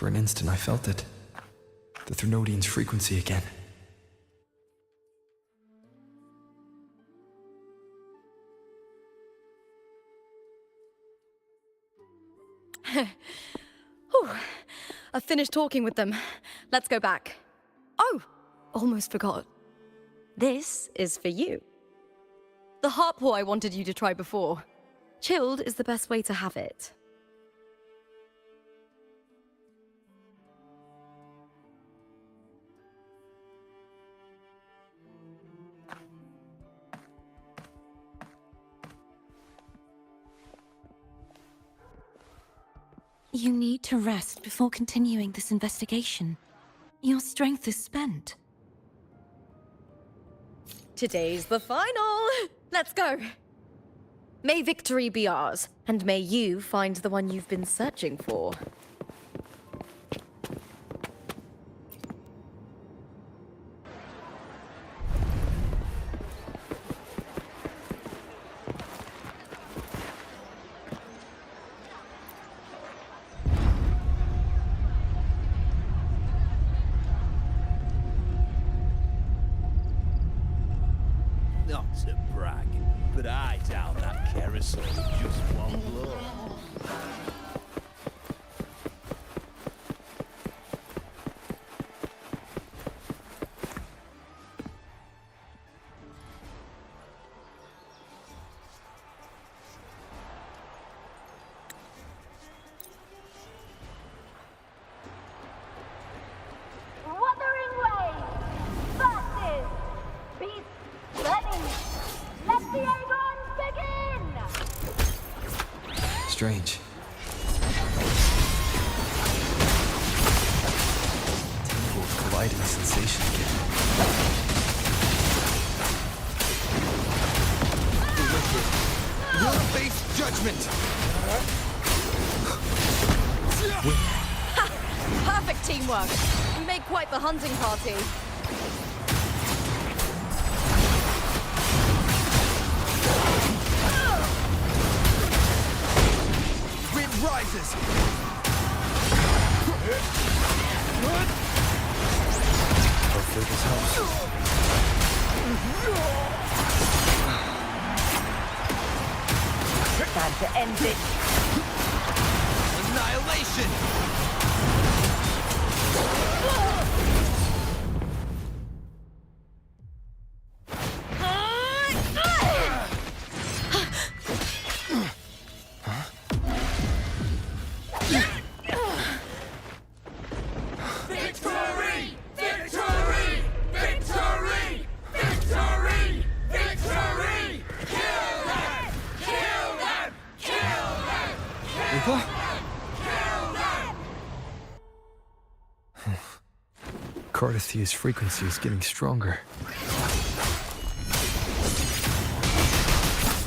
For an instant I felt it. The Thermodian's frequency again. Whew. I've finished talking with them. Let's go back. Oh, almost forgot. This is for you. The Harpore I wanted you to try before. Chilled is the best way to have it. You need to rest before continuing this investigation. Your strength is spent. Today's the final! Let's go! May victory be ours, and may you find the one you've been searching for. Not to brag, but I down that carousel with just one blow. Wuthering Waves versus Beast Ready. Let the Aegons begin! Strange. Terrible colliding sensation again. Will face judgment! Perfect teamwork! We made quite the hunting party. Wind rises! Hopefully this helps. Time to end it. Annihilation! Victory! Victory! Victory! Victory! Victory! Kill them! Kill them! Kill them! Eva? Cardithia's frequency is getting stronger.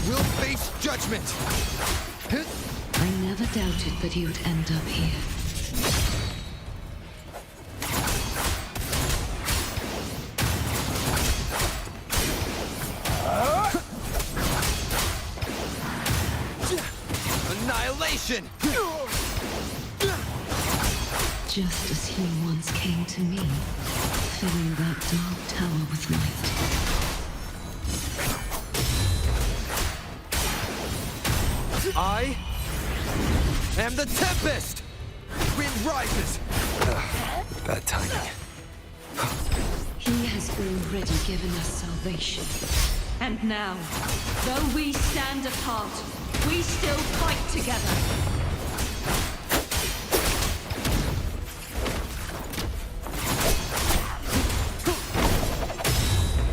Will face judgment! I never doubted that you'd end up here. Annihilation! Just as you once came to me, filling that dark tower with light. I am the Tempest! Wind rises! Bad timing. He has already given us salvation. And now, though we stand apart, we still fight together.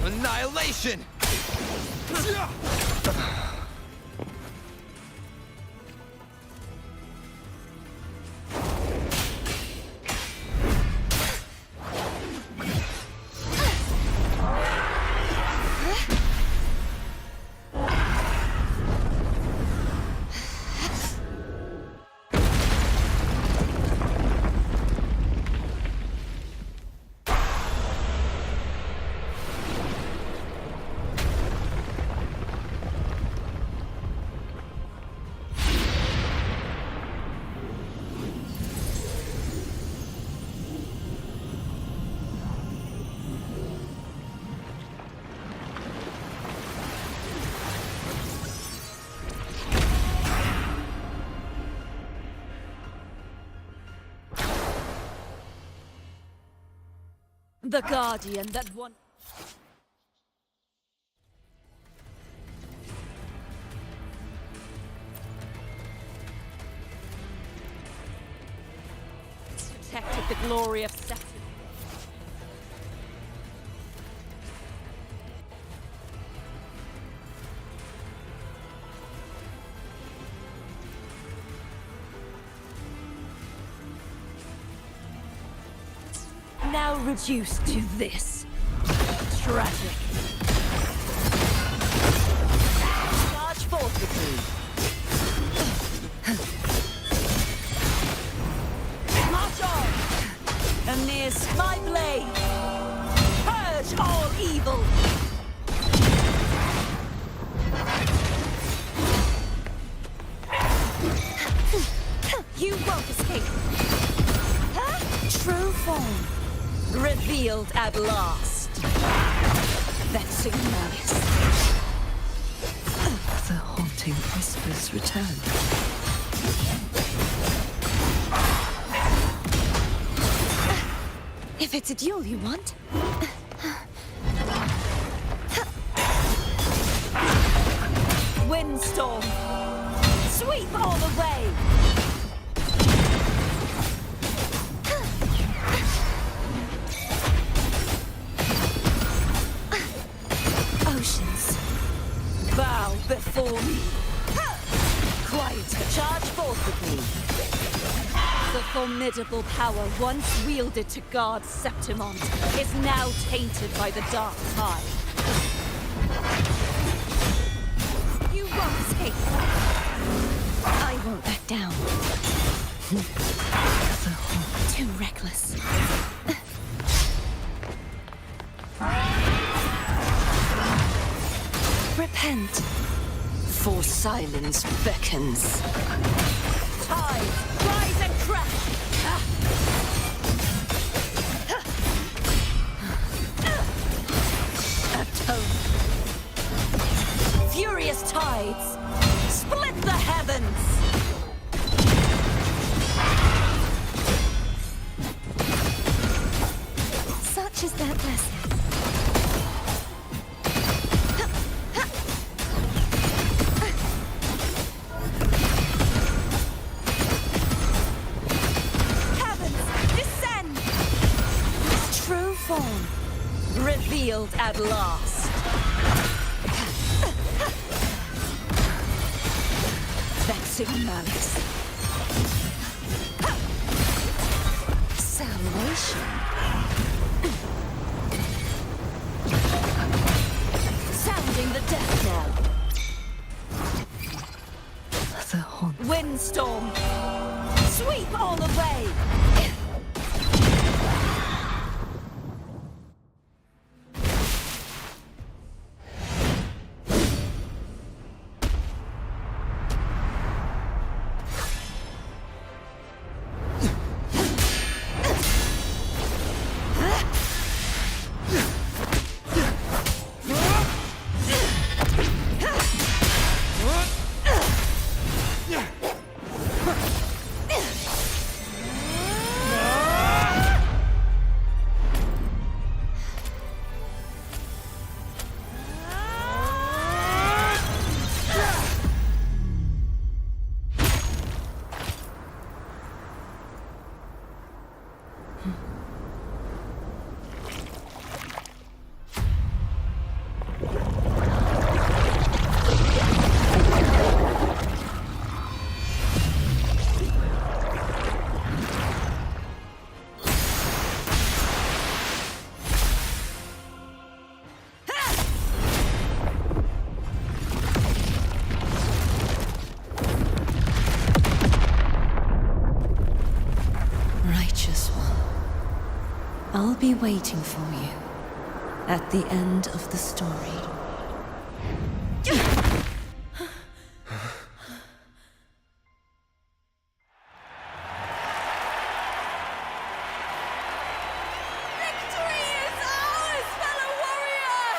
Annihilation! The guardian that won. Protected the glory of Saturn. Now reduced to this. Tragic. Charge forth with me. March on! Aeneas, my blade! Purge all evil! You won't escape. Huh? True form. Revealed at last. Vexing malice. The haunting whispers return. If it's a duel you want. Windstorm! Sweep all the way! Oceans. Bow before me. Quiet, charge forth with me. The formidable power once wielded to guard Septimont is now tainted by the dark tide. You won't escape. I won't back down. Too reckless. Repent. For silence beckons. Tide, rise and crash! Atone. Furious tides, split the heavens! Such is their blessing. Revealed at last. Vexing malice. Salvation. Sounding the death knell. The haunt. Windstorm. Sweep all away. I'll be waiting for you at the end of the story. Victory is ours, fellow warrior!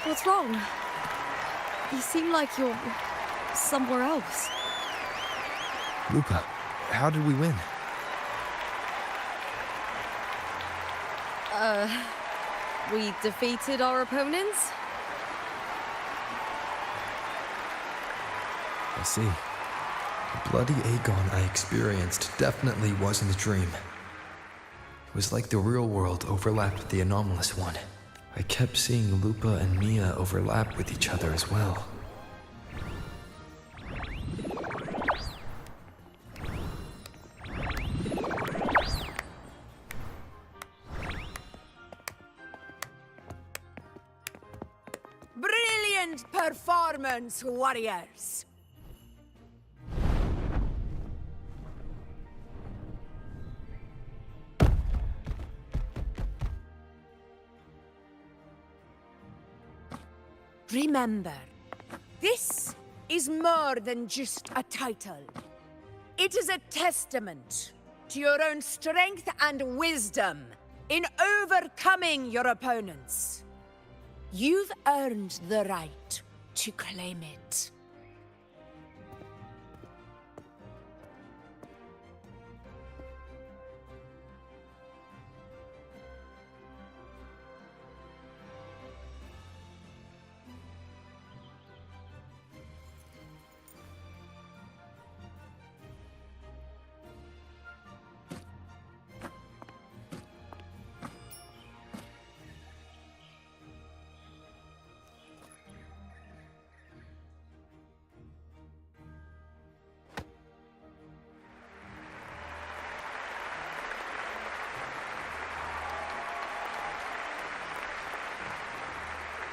What's wrong? You seem like you're somewhere else. Luca, how did we win? We defeated our opponents? I see. The bloody agon I experienced definitely wasn't a dream. It was like the real world overlapped with the anomalous one. I kept seeing Lupa and Mia overlap with each other as well. Brilliant performance, warriors! Remember, this is more than just a title. It is a testament to your own strength and wisdom in overcoming your opponents. You've earned the right to claim it.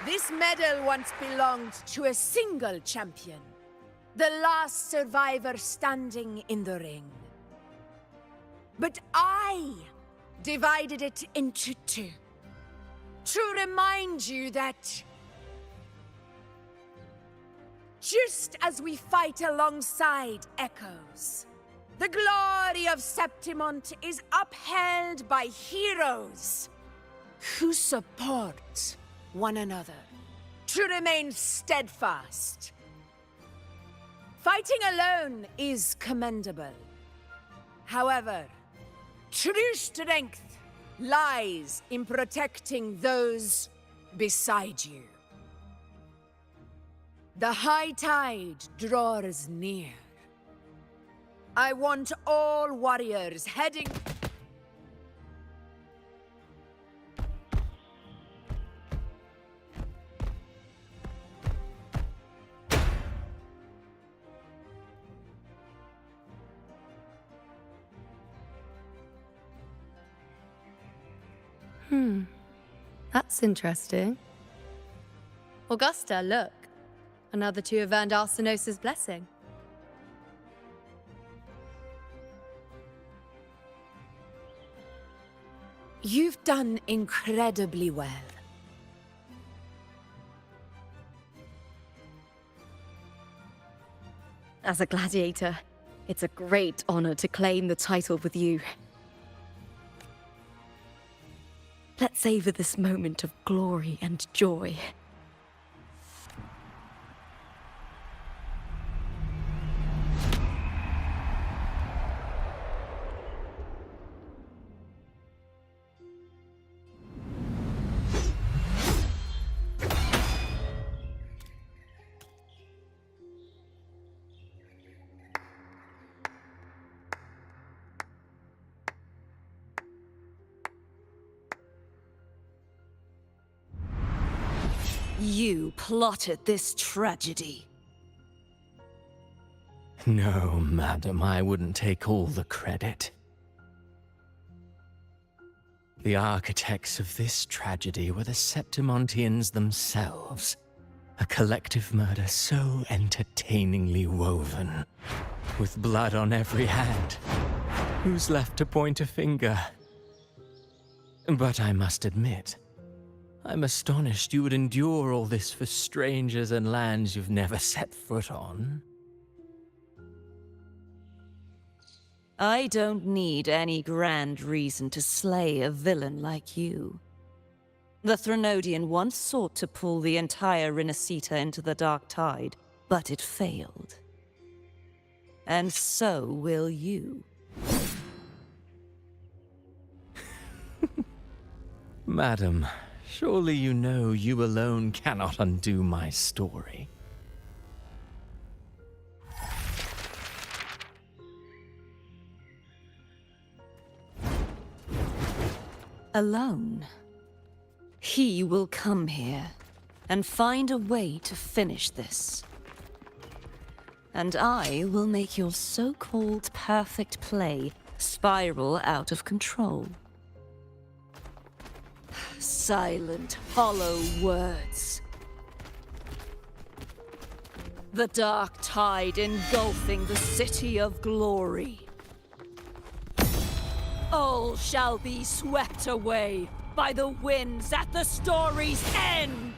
This medal once belonged to a single champion, the last survivor standing in the ring. But I divided it into two, to remind you that just as we fight alongside echoes, the glory of Septimont is upheld by heroes who support one another, to remain steadfast. Fighting alone is commendable. However, true strength lies in protecting those beside you. The high tide draws near. I want all warriors heading... That's interesting. Augusta, look. Another two have earned Arsenos' blessing. You've done incredibly well. As a gladiator, it's a great honor to claim the title with you. Let's savor this moment of glory and joy. You plotted this tragedy. No, madam, I wouldn't take all the credit. The architects of this tragedy were the Septimontians themselves. A collective murder so entertainingly woven, with blood on every hand. Who's left to point a finger? But I must admit, I'm astonished you would endure all this for strangers and lands you've never set foot on. I don't need any grand reason to slay a villain like you. The Threnodian once sought to pull the entire Renacita into the Dark Tide, but it failed. And so will you. Madam, surely you know you alone cannot undo my story. Alone. He will come here and find a way to finish this. And I will make your so-called perfect play spiral out of control. Silent, hollow words. The dark tide engulfing the city of glory. All shall be swept away by the winds at the story's end!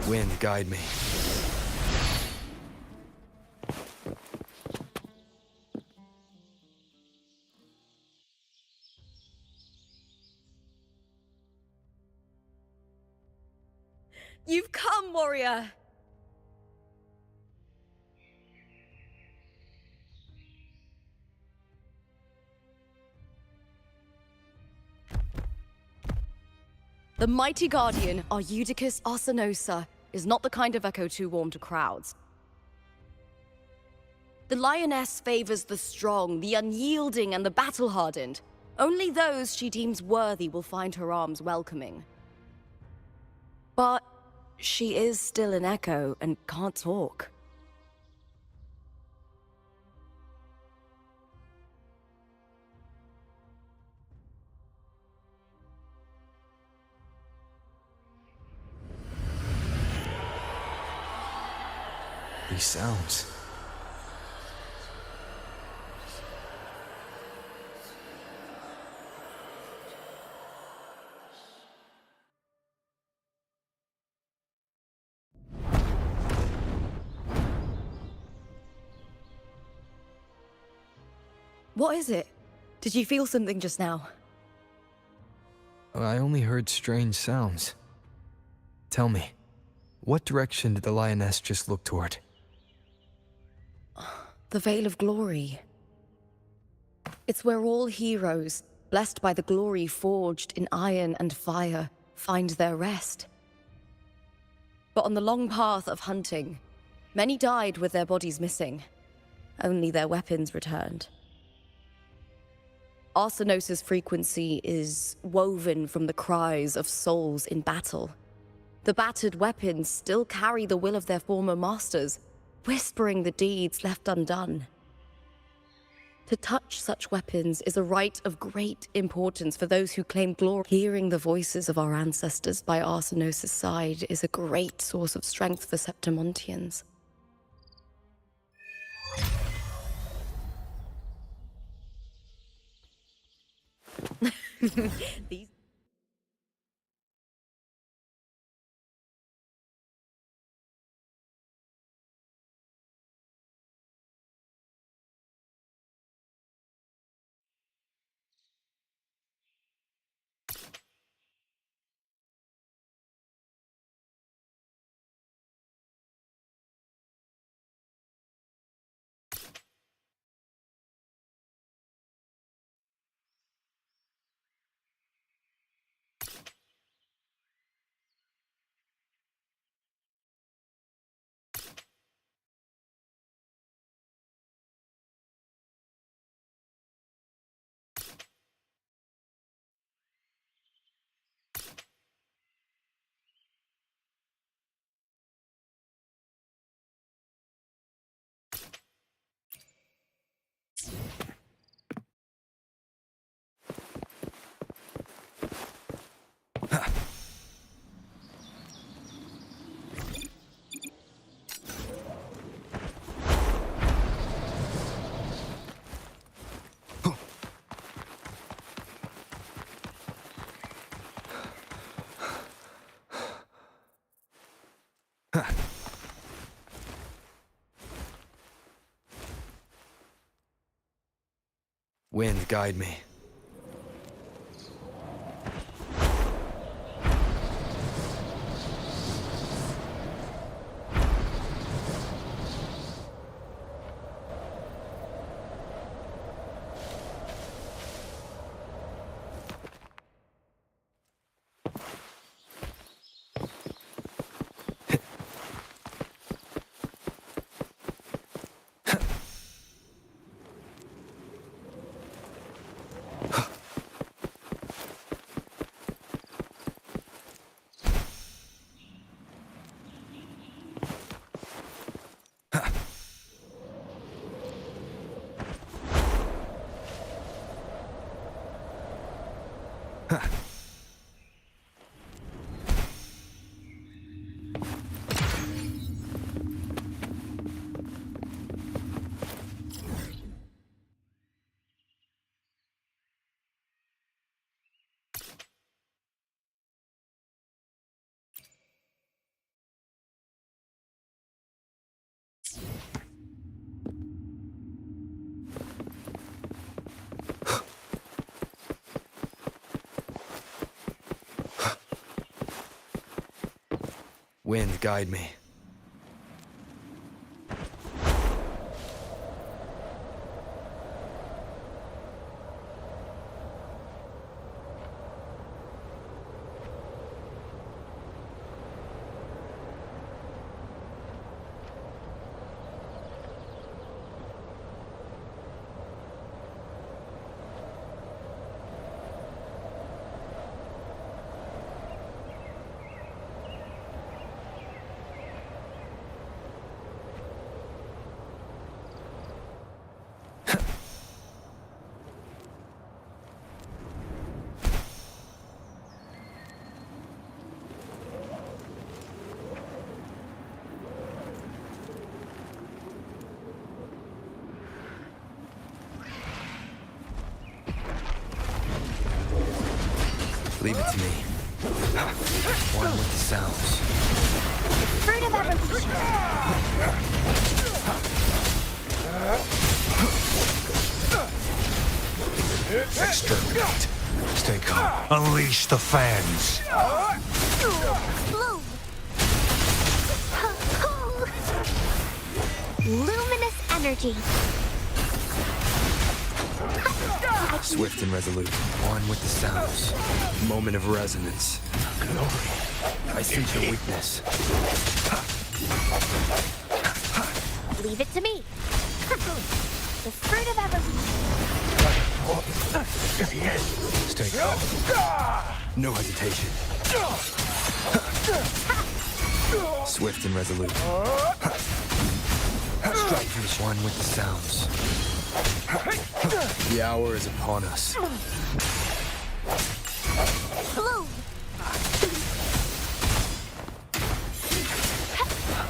Wind, guide me. You've come, warrior! The mighty guardian, Arudicus Arsenosa, is not the kind of echo too warm to crowds. The lioness favors the strong, the unyielding, and the battle-hardened. Only those she deems worthy will find her arms welcoming. But she is still an echo and can't talk. These sounds. What is it? Did you feel something just now? I only heard strange sounds. Tell me, what direction did the lioness just look toward? The Veil of Glory. It's where all heroes, blessed by the glory forged in iron and fire, find their rest. But on the long path of hunting, many died with their bodies missing. Only their weapons returned. Arsenosa's frequency is woven from the cries of souls in battle. The battered weapons still carry the will of their former masters, whispering the deeds left undone. To touch such weapons is a rite of great importance for those who claim glory. Hearing the voices of our ancestors by Arsenosa's side is a great source of strength for Septimontians. These Wind, guide me. Wind, guide me. Leave it to me. One with the sounds. Fruit of evolution. Exterminate. Stay calm. Unleash the fans. Bloom. Luminous energy. Swift and resolute. One with the sounds. Moment of resonance. I sense your weakness. Leave it to me. The fruit of evolution. Stay calm. No hesitation. Swift and resolute. Strike finish. One with the sounds. The hour is upon us. Bloom.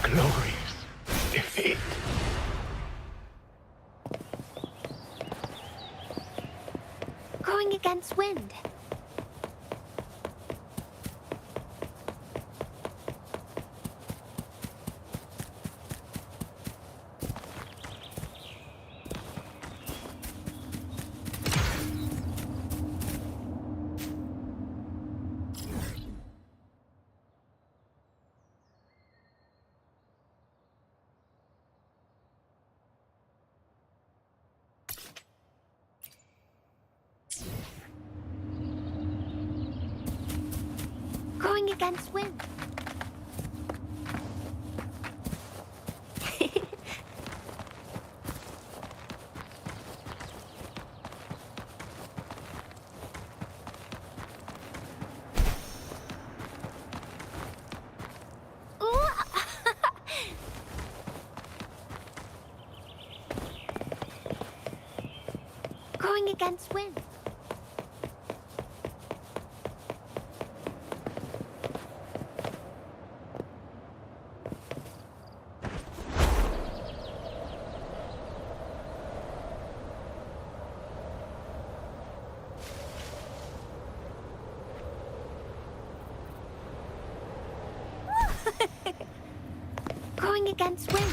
Glorious defeat. Going against wind. Going against wind. Going against wind. fighting against wind.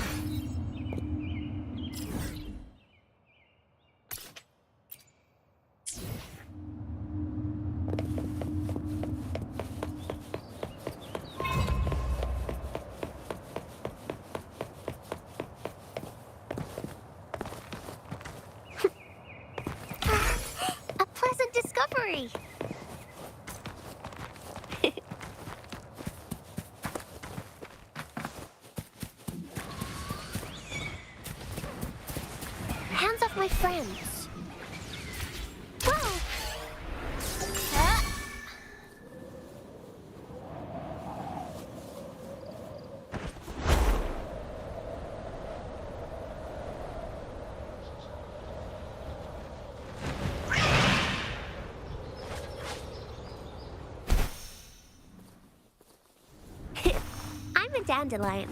A pleasant discovery. Hands off my friends. Whoa! I'm a dandelion.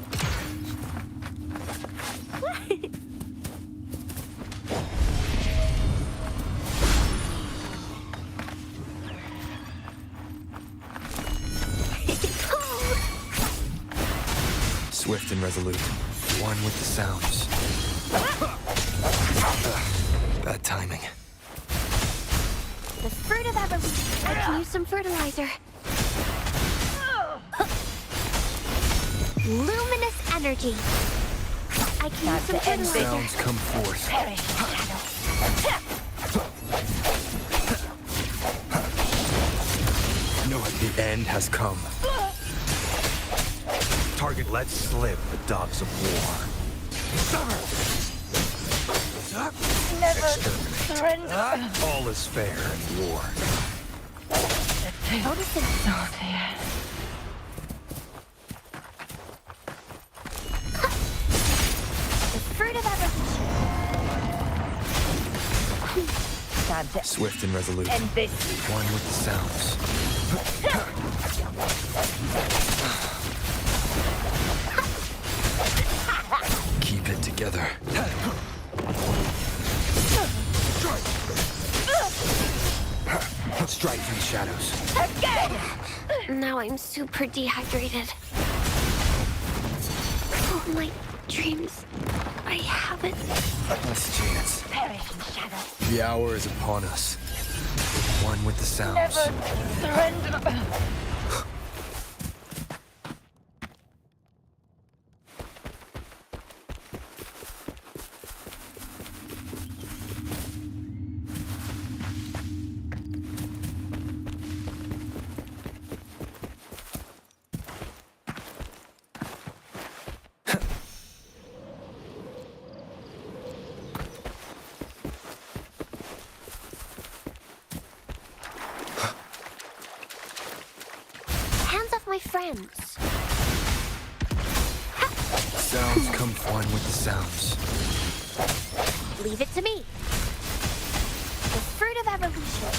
Swift and resolute. One with the sounds. Bad timing. The fruit of evolution. I can use some fertilizer. Luminous energy. I can use some fertilizer. Sounds come forth. No, the end has come. Target let slip the dogs of war. Exterminate. All is fair in war. The fruit of evolution. Swift and resolute. One with the sounds. Keep it together. Strike from the shadows. Now I'm super dehydrated. Oh, my dreams. I haven't. Last chance. The hour is upon us. One with the sounds. Hands off my friends. Sounds come one with the sounds. Leave it to me. The fruit of evolution.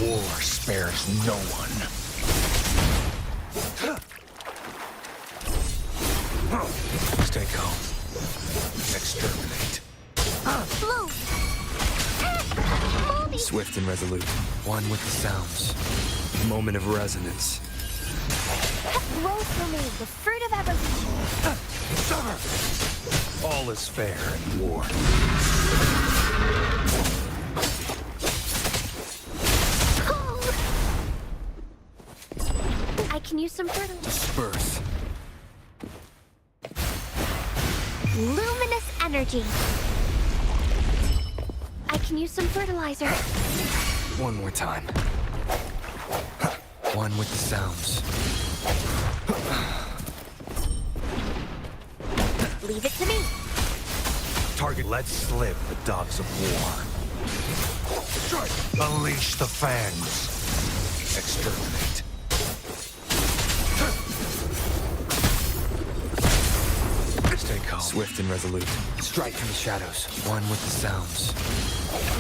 War spares no one. Stay calm. Exterminate. Blue. Moldy. Swift and resolute. One with the sounds. Moment of resonance. Roll for me. The fruit of evolution. All is fair in war. Cold. I can use some fertilizer. Disperse. Luminous energy. I can use some fertilizer. One more time. One with the sounds. Leave it to me. Target let slip the dogs of war. Unleash the fans. Exterminate. Stay calm. Swift and resolute. Strike from the shadows. One with the sounds.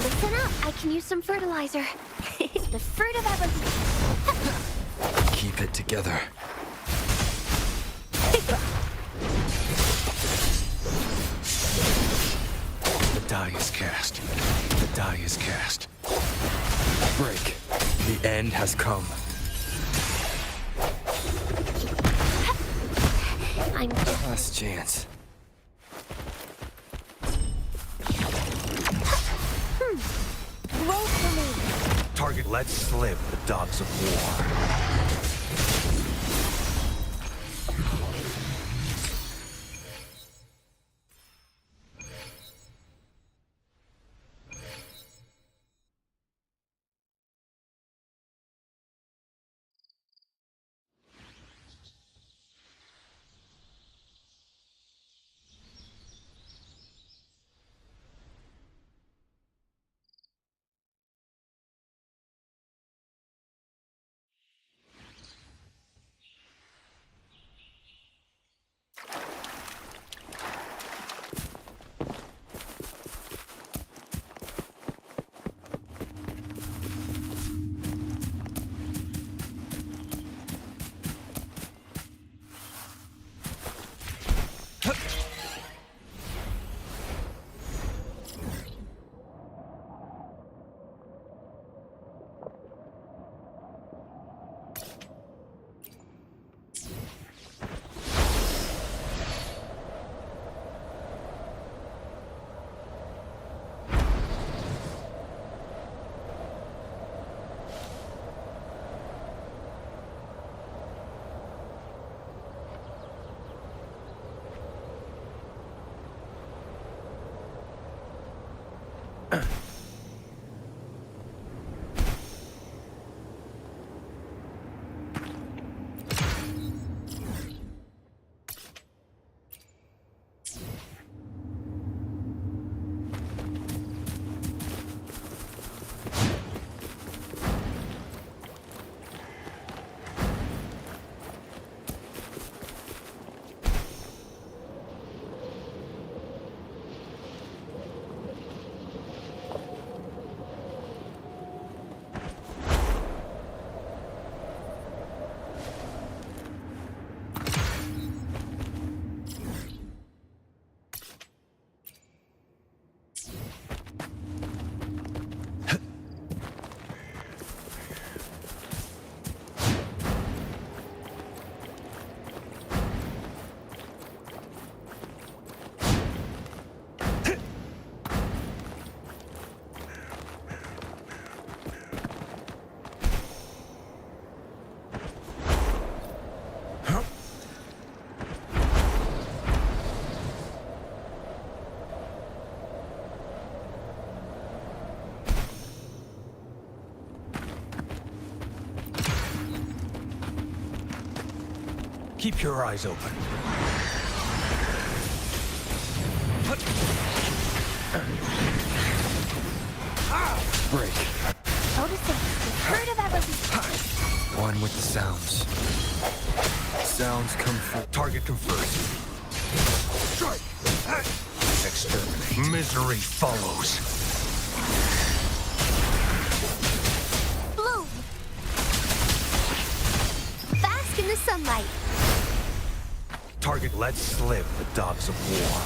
Listen up. I can use some fertilizer. The fruit of evolution. Keep it together. The die is cast. The die is cast. Break. The end has come. I'm Last chance. roll for me. Target, let slip the dogs of war. Keep your eyes open. Break. Noticing the fruit of evolution. One with the sounds. Sounds come from Target confirmed. Strike! Exterminate. Misery follows. Bloom. Bask in the sunlight. Target, let slip the dogs of war.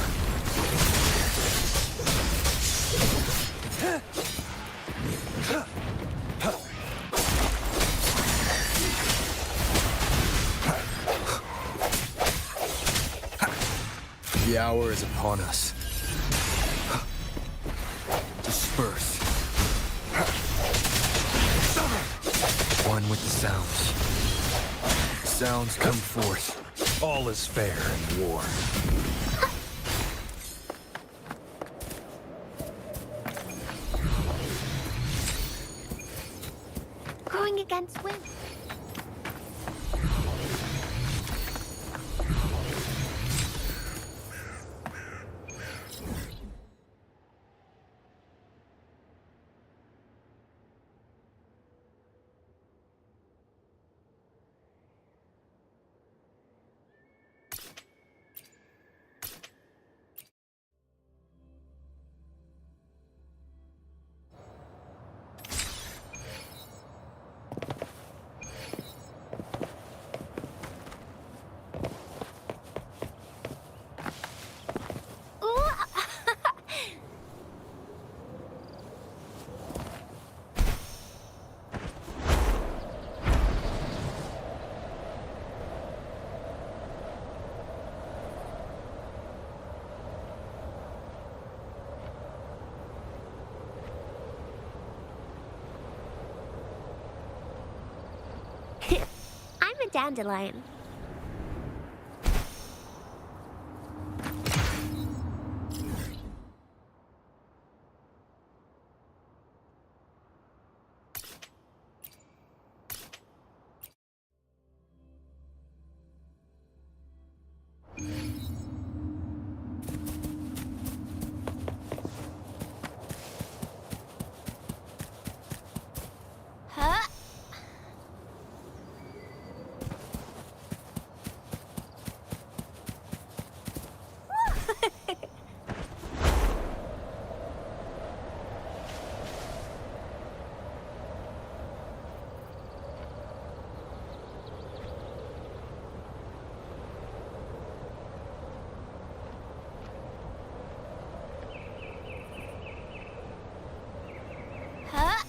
The hour is upon us. Disperse. One with the sounds. Sounds come forth. All is fair in war. Going against wind. dandelion. Huh? Huh?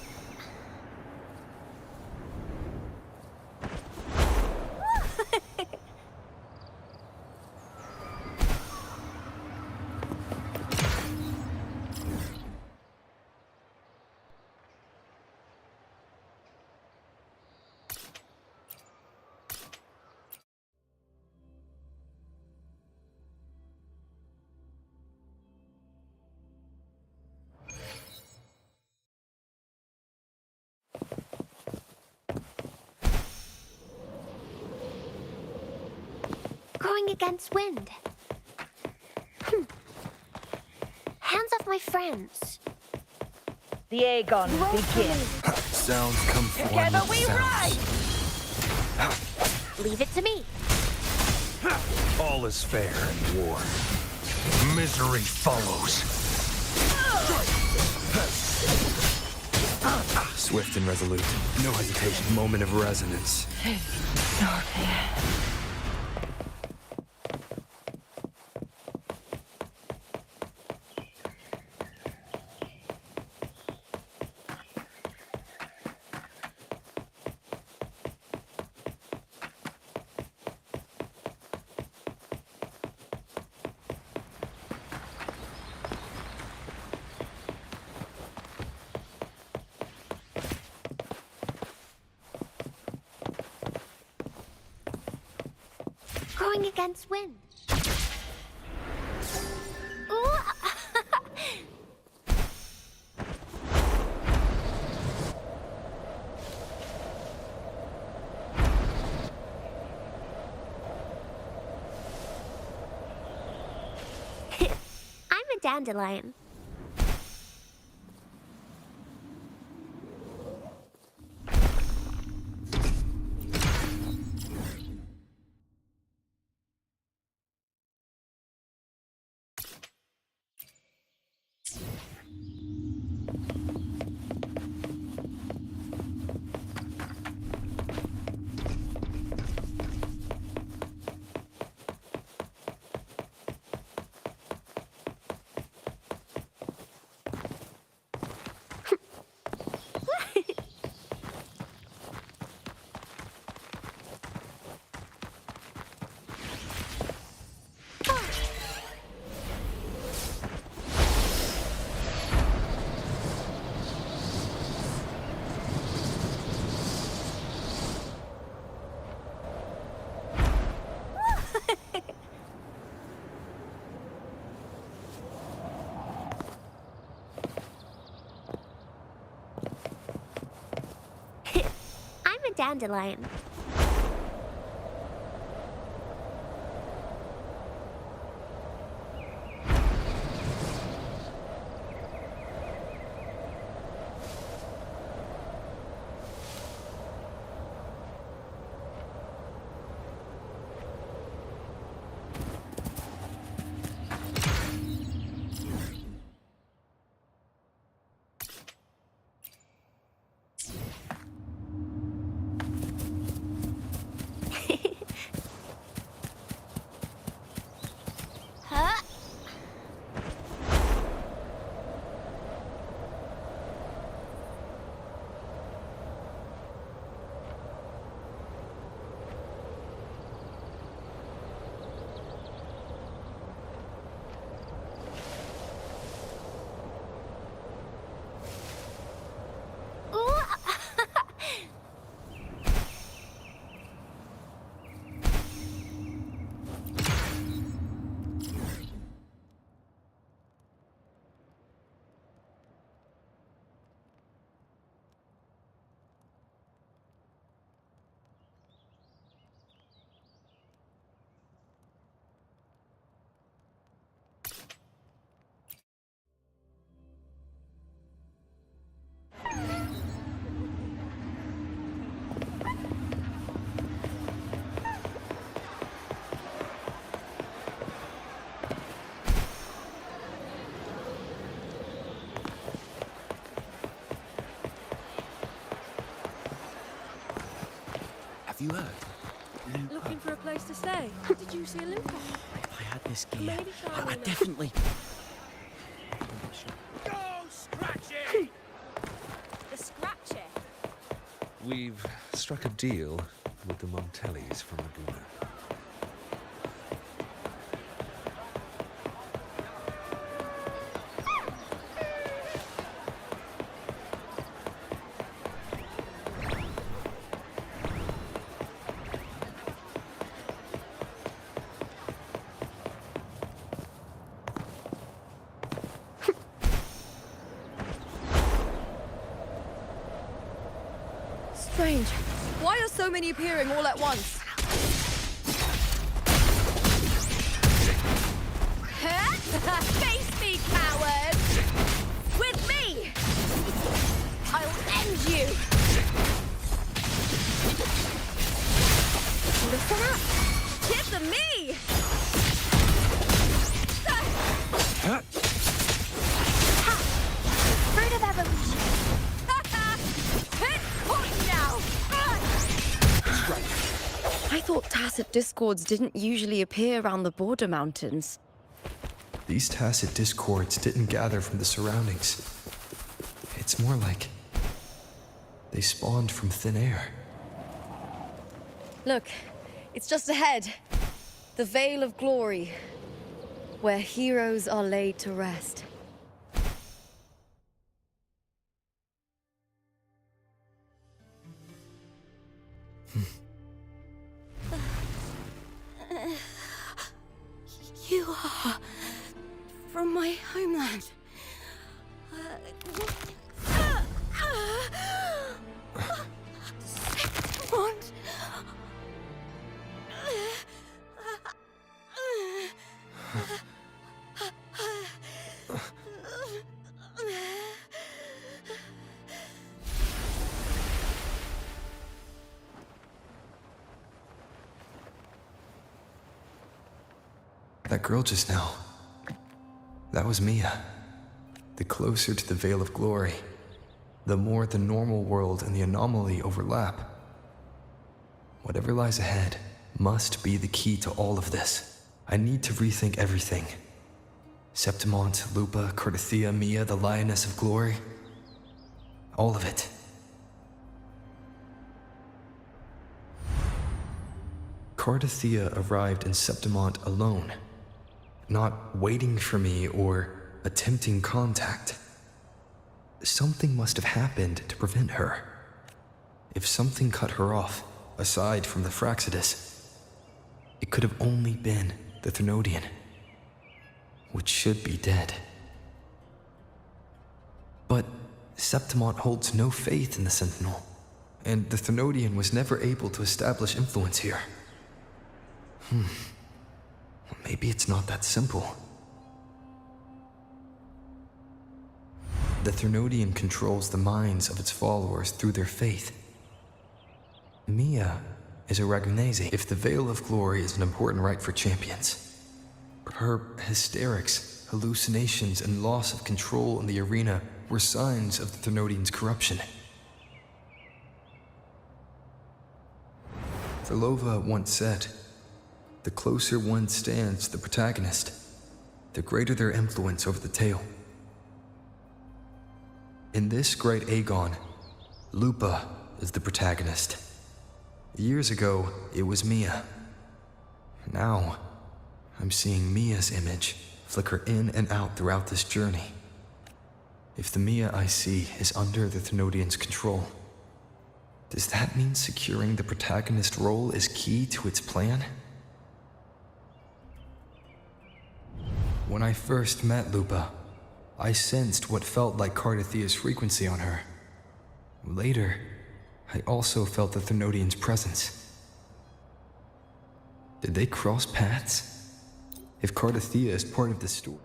Going against wind. Hands off my friends. The Aegon begins. Sounds come from Together we sounds. rise! Leave it to me. All is fair in war. Misery follows. Swift and resolute. No hesitation. Moment of resonance. Going against wind. Ooh. I'm a dandelion. I'm a dandelion. You heard? Looking for a place to stay? Did you see a Lupa? If I had this gear, Maybe try I one. definitely... Go, Scratchy! The Scratcher. We've struck a deal with the Montellis from Laguna. Strange. Why are so many appearing all at once? Face me, coward! With me! I'll end you! Listen up. Tip to me! Fruit of evolution. Point now! I thought tacit discords didn't usually appear around the border mountains. These tacit discords didn't gather from the surroundings. It's more like they spawned from thin air. Look, it's just ahead. The Veil of Glory, where heroes are laid to rest. You are from my homeland. Second. That girl just now, that was Mia. The closer to the Veil of Glory, the more the normal world and the anomaly overlap. Whatever lies ahead must be the key to all of this. I need to rethink everything. Septimont, Lupa, Cardathea, Mia, the Lioness of Glory. All of it. Cardathea arrived in Septimont alone, not waiting for me or attempting contact. Something must have happened to prevent her. If something cut her off, aside from the Fraxidus, it could have only been the Thermodian, which should be dead. But Septimont holds no faith in the Sentinel, and the Thermodian was never able to establish influence here. Maybe it's not that simple. The Thermodian controls the minds of its followers through their faith. Mia is a Ragunese. If the Veil of Glory is an important rite for champions, her hysterics, hallucinations, and loss of control in the arena were signs of the Thermodian's corruption. Therlova once said, "The closer one stands to the protagonist, the greater their influence over the tale." In this great Aegon, Lupa is the protagonist. Years ago, it was Mia. Now, I'm seeing Mia's image flicker in and out throughout this journey. If the Mia I see is under the Thermodian's control, does that mean securing the protagonist role is key to its plan? When I first met Lupa, I sensed what felt like Cardathea's frequency on her. Later, I also felt the Thermodian's presence. Did they cross paths? If Cardathea is part of the story...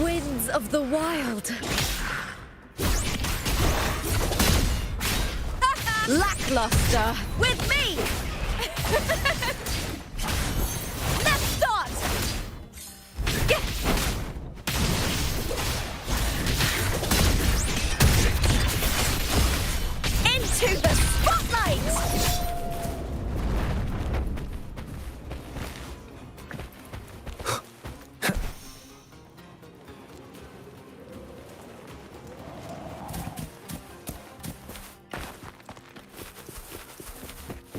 Winds of the Wild. Lackluster. With me! Let's start!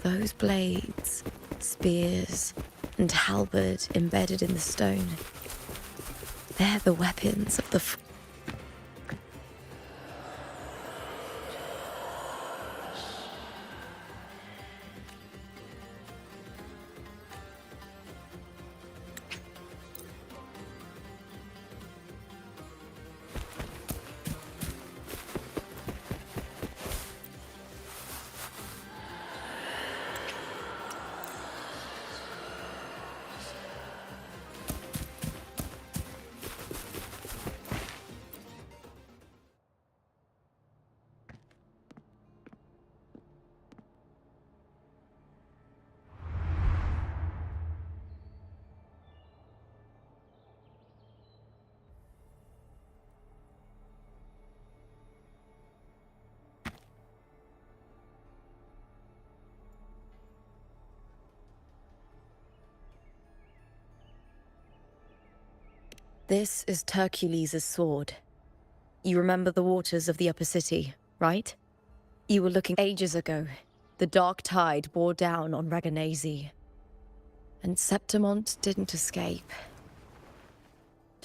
Those blades, spears, and halberd embedded in the stone. They're the weapons of the This is Hercules' sword. You remember the waters of the upper city, right? You were looking ages ago. The dark tide bore down on Reganese. And Septimont didn't escape.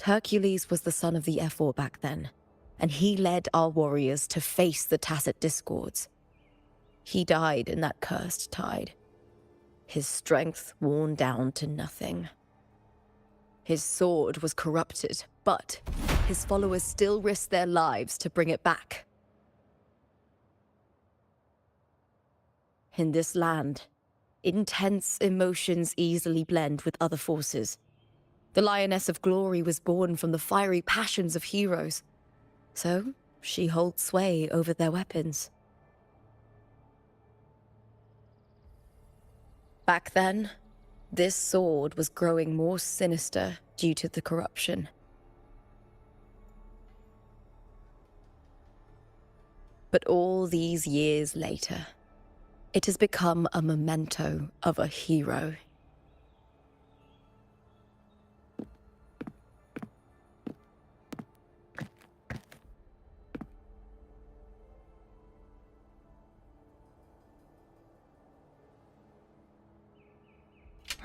Hercules was the son of the Ephor back then, and he led our warriors to face the Tacit Discords. He died in that cursed tide, his strength worn down to nothing. His sword was corrupted, but his followers still risked their lives to bring it back. In this land, intense emotions easily blend with other forces. The Lioness of Glory was born from the fiery passions of heroes, so she holds sway over their weapons. Back then, this sword was growing more sinister due to the corruption. But all these years later, it has become a memento of a hero.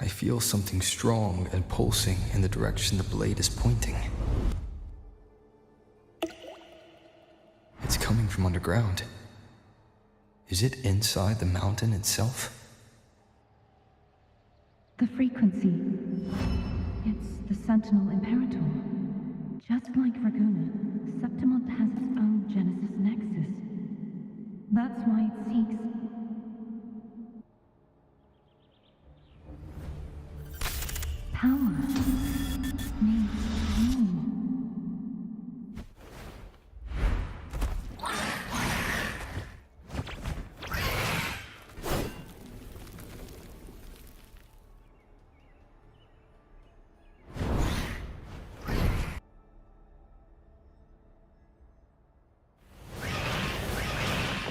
I feel something strong and pulsing in the direction the blade is pointing. It's coming from underground. Is it inside the mountain itself? The frequency. It's the Sentinel Imperator. Just like Raguna, Septimont has its own Genesis Nexus. That's why it seeks... power. Needs more.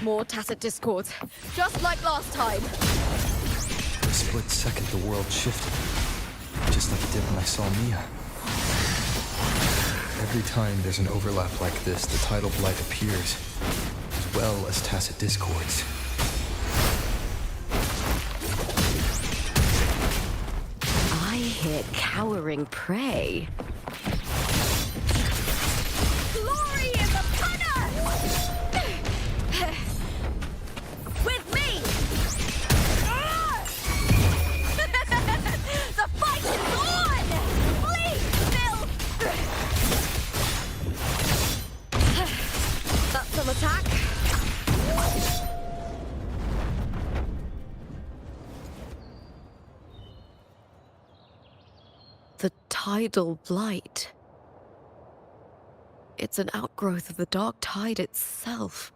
More Tacit Discords, just like last time. For a split second, the world shifted, just like it did when I saw Mia. Every time there's an overlap like this, the tidal blight appears, as well as Tacit Discords. I hear cowering prey. Glory is upon us! With me! The fight is on! Please, Bill! That's some attack. The tidal blight. It's an outgrowth of the dark tide itself.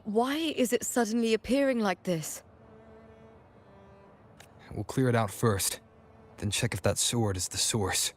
Why is it suddenly appearing like this? We'll clear it out first, then check if that sword is the source.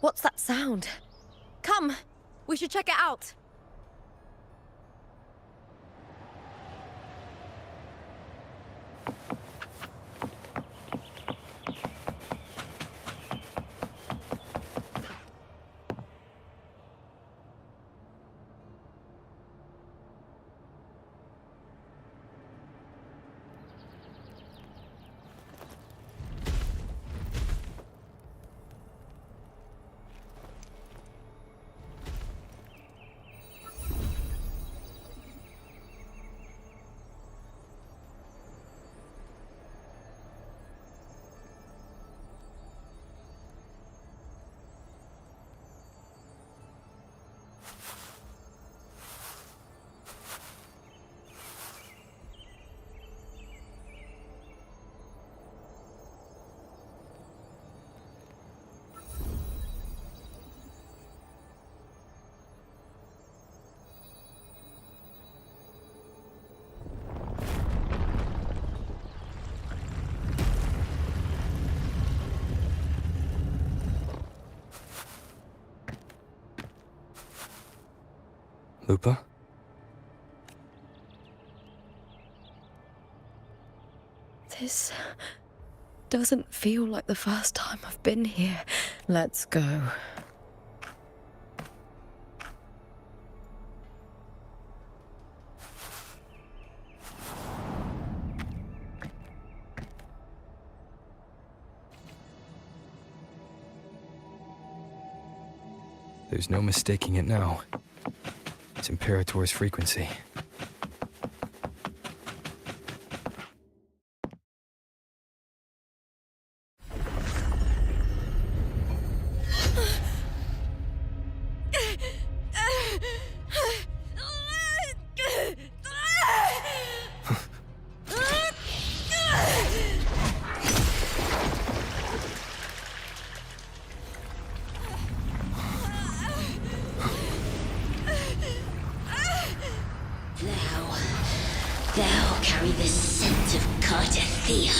What's that sound? Come, we should check it out. Lupa? This doesn't feel like the first time I've been here. Let's go. There's no mistaking it now. It's Imperator's frequency. Thou carry the scent of Cardathea.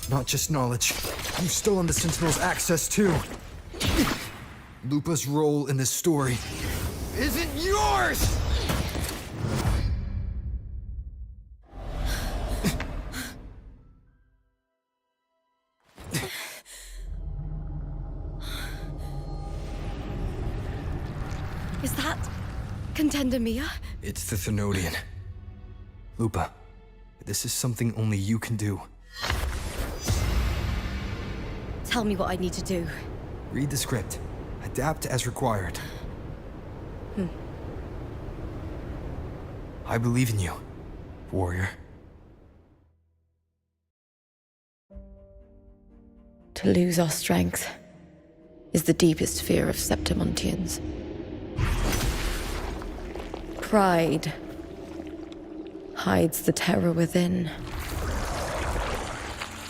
Not just knowledge. You still on the Sentinel's access too. Lupa's role in this story isn't yours! Is that Contender Mia? It's the Thenodian. Lupa, this is something only you can do. Tell me what I need to do. Read the script. Adapt as required. I believe in you, warrior. To lose our strength is the deepest fear of Septimontians. Pride hides the terror within.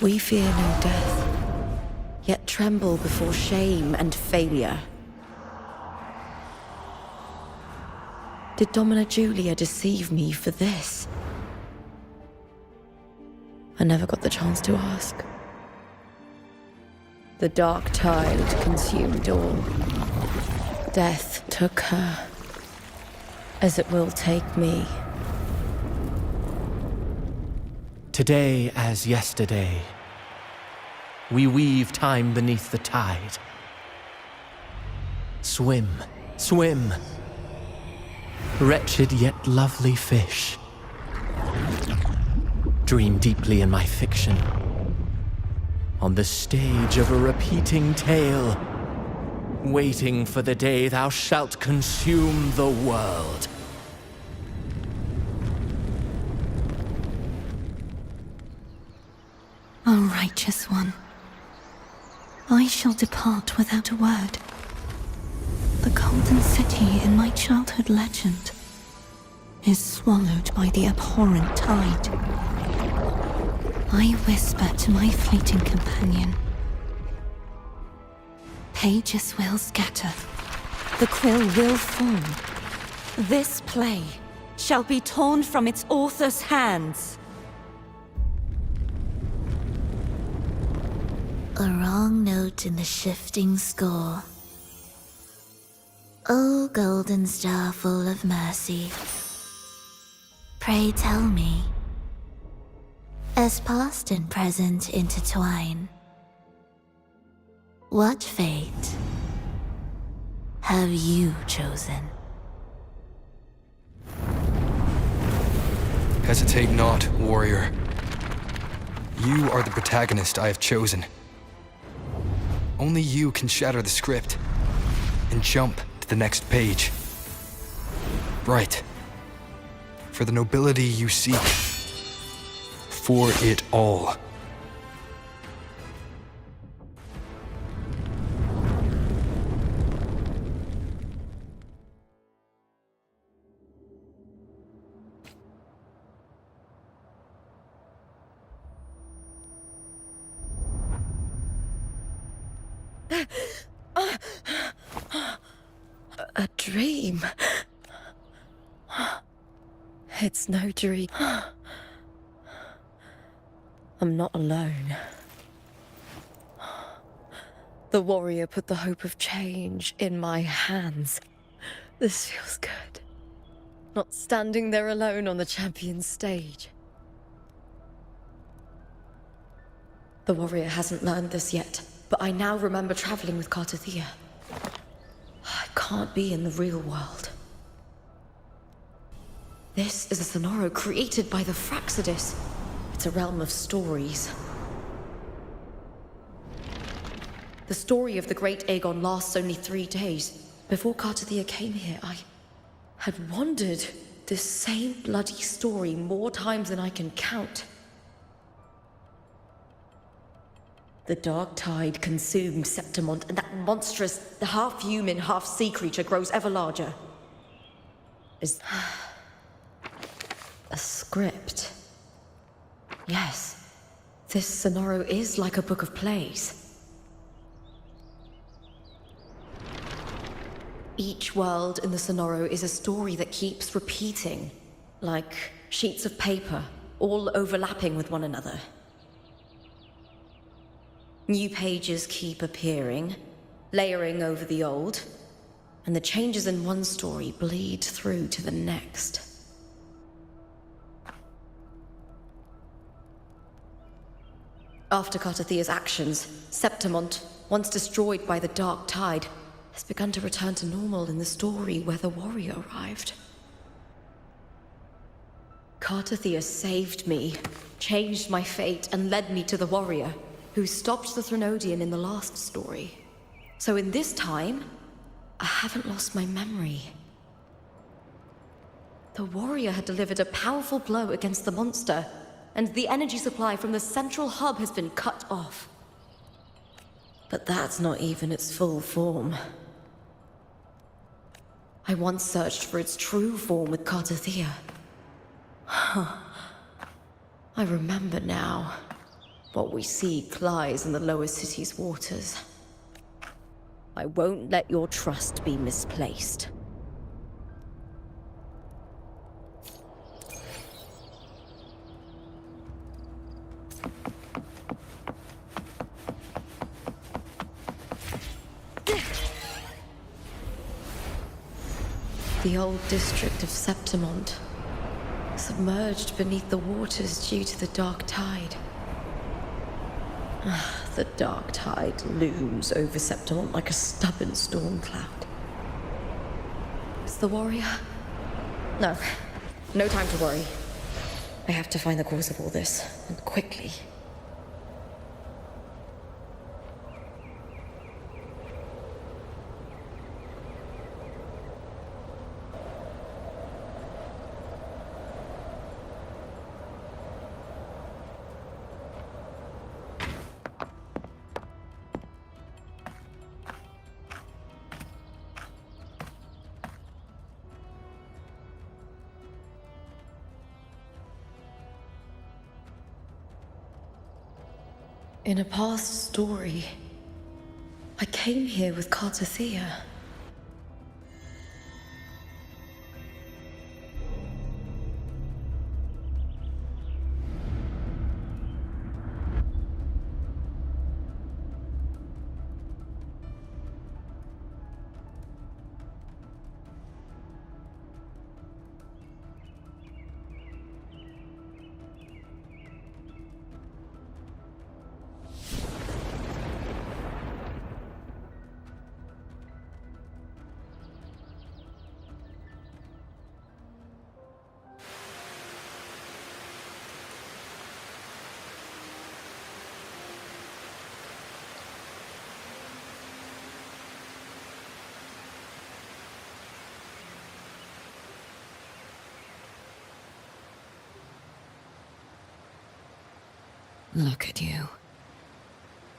We fear no death, yet tremble before shame and failure. Did Domina Julia deceive me for this? I never got the chance to ask. The dark tide consumed all. Death took her, as it will take me. Today as yesterday, we weave time beneath the tide. Swim, swim, wretched yet lovely fish. Dream deeply in my fiction, on the stage of a repeating tale, waiting for the day thou shalt consume the world. O righteous one, I shall depart without a word. The golden city in my childhood legend is swallowed by the abhorrent tide. I whisper to my fleeting companion. Pages will scatter. The quill will form. This play shall be torn from its author's hands. A wrong note in the shifting score. O golden star full of mercy, pray tell me, as past and present intertwine, what fate have you chosen? Hesitate not, warrior. You are the protagonist I have chosen. Only you can shatter the script and jump to the next page. Right. For the nobility you seek. For it all. A dream. It's no dream. I'm not alone. The warrior put the hope of change in my hands. This feels good. Not standing there alone on the champion's stage. The warrior hasn't learned this yet, but I now remember traveling with Cartothea. I can't be in the real world. This is a Sonoro created by the Fraxidus. It's a realm of stories. The story of the Great Aegon lasts only 3 days. Before Cartothea came here, I had wandered this same bloody story more times than I can count. The dark tide consumed Septimont, and that monstrous, the half-human, half-sea creature grows ever larger. Is a script. Yes, this Sonoro is like a book of plays. Each world in the Sonoro is a story that keeps repeating, like sheets of paper, all overlapping with one another. New pages keep appearing, layering over the old, and the changes in one story bleed through to the next. After Cartothea's actions, Septimont, once destroyed by the dark tide, has begun to return to normal in the story where the warrior arrived. Cartothea saved me, changed my fate, and led me to the warrior, who stopped the Threnodian in the last story. So in this time, I haven't lost my memory. The warrior had delivered a powerful blow against the monster, and the energy supply from the central hub has been cut off. But that's not even its full form. I once searched for its true form with Cartothea. I remember now. What we see lies in the lower city's waters. I won't let your trust be misplaced. The old district of Septimont, submerged beneath the waters due to the dark tide. The dark tide looms over Septimont like a stubborn storm cloud. Is the warrior? No. No time to worry. I have to find the cause of all this, and quickly. In a past story, I came here with Cartothea. Look at you.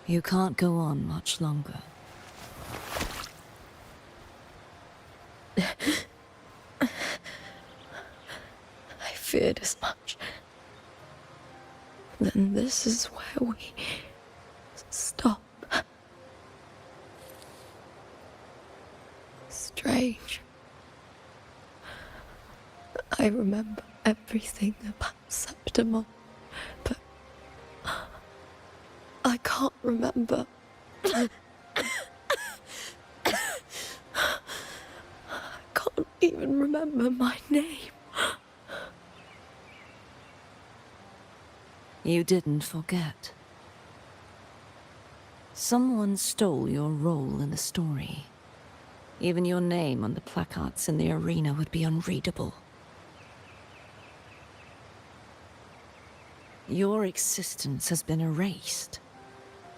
You can't go on much longer. I feared as much. Then this is where we stop. Strange. I remember everything about Septimon, but I can't remember. I can't even remember my name. You didn't forget. Someone stole your role in the story. Even your name on the placards in the arena would be unreadable. Your existence has been erased.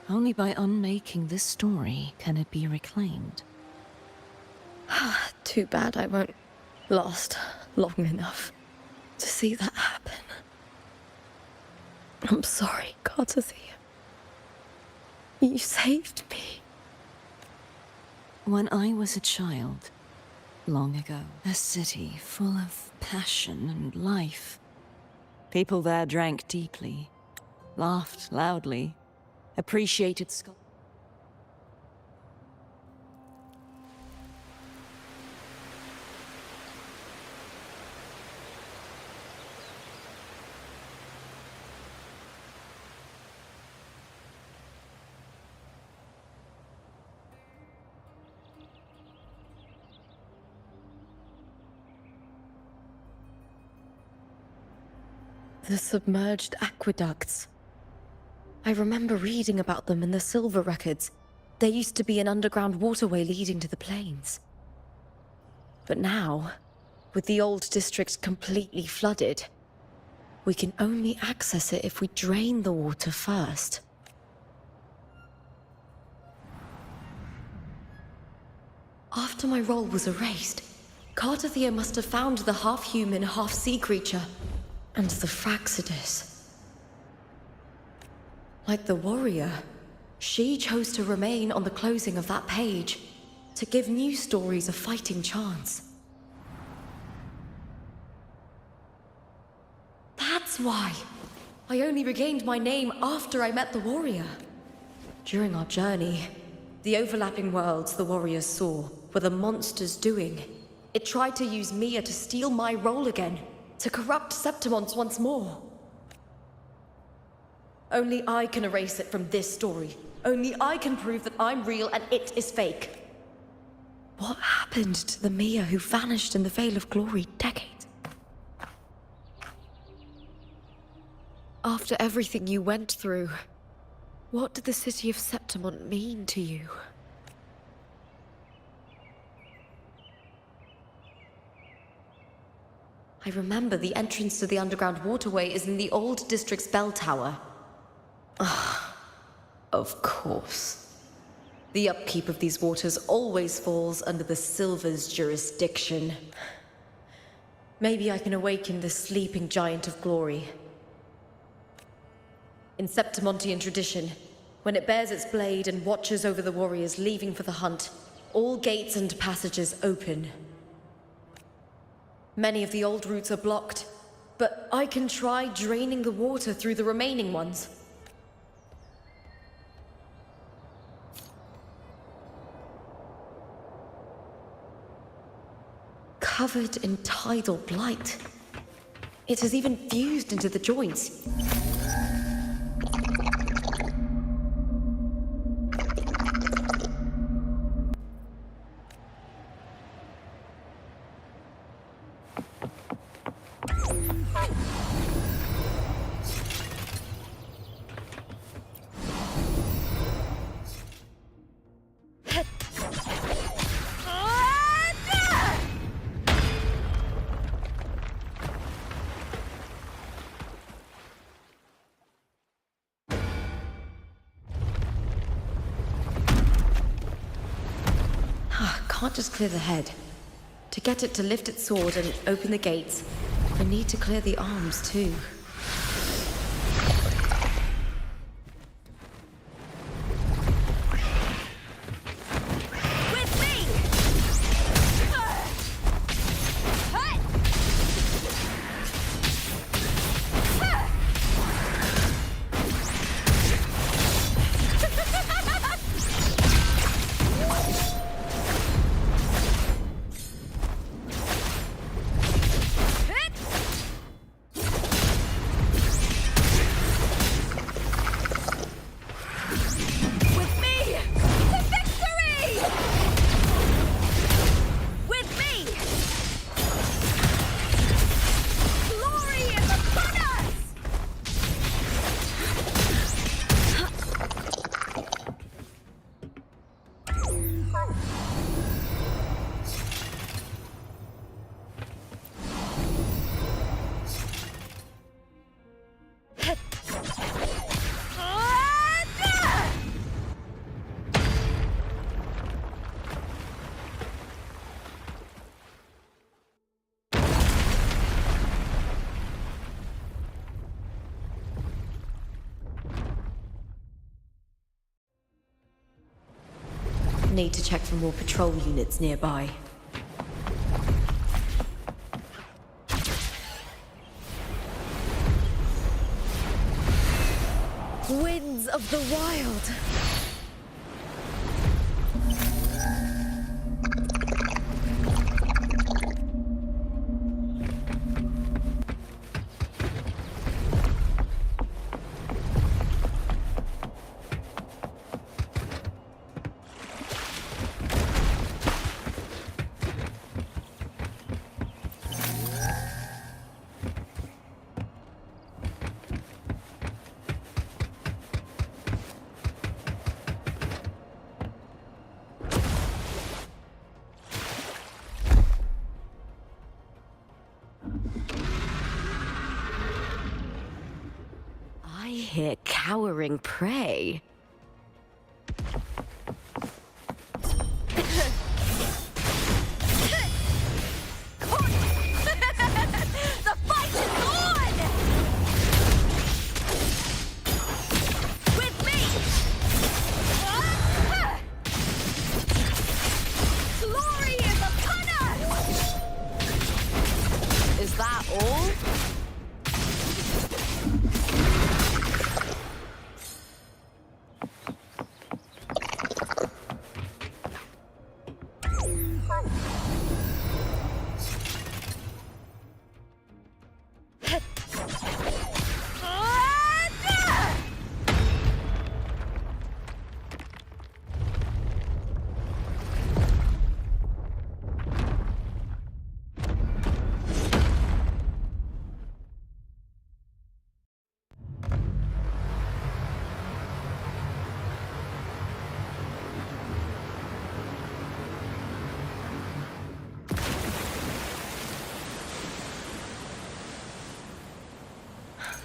Only by unmaking this story can it be reclaimed. Too bad I won't last long enough to see that happen. I'm sorry, Gardathea. You saved me. When I was a child, long ago, a city full of passion and life. People there drank deeply, laughed loudly, appreciated sculpture. The submerged aqueducts. I remember reading about them in the silver records. There used to be an underground waterway leading to the plains. But now, with the old district completely flooded, we can only access it if we drain the water first. After my role was erased, Gardathea must have found the half-human, half-sea creature. And the Fraxidus. Like the warrior, she chose to remain on the closing of that page, to give new stories a fighting chance. That's why I only regained my name after I met the warrior. During our journey, the overlapping worlds the warriors saw were the monster's doing. It tried to use Mia to steal my role again. To corrupt Septimons once more. Only I can erase it from this story. Only I can prove that I'm real and it is fake. What happened to the Mia who vanished in the Veil of Glory decades? After everything you went through, what did the city of Septimon mean to you? I remember the entrance to the underground waterway is in the old district's bell tower. Of course. The upkeep of these waters always falls under the Silver's jurisdiction. Maybe I can awaken the sleeping giant of glory. In Septimontian tradition, when it bears its blade and watches over the warriors leaving for the hunt, all gates and passages open. Many of the old routes are blocked, but I can try draining the water through the remaining ones. Covered in tidal blight. It has even fused into the joints. Can't just clear the head. To get it to lift its sword and open the gates, I need to clear the arms too. Need to check for more patrol units nearby. Winds of the Wild! I hear cowering prey. The fight is on! With me! Glory is upon us! Is that all?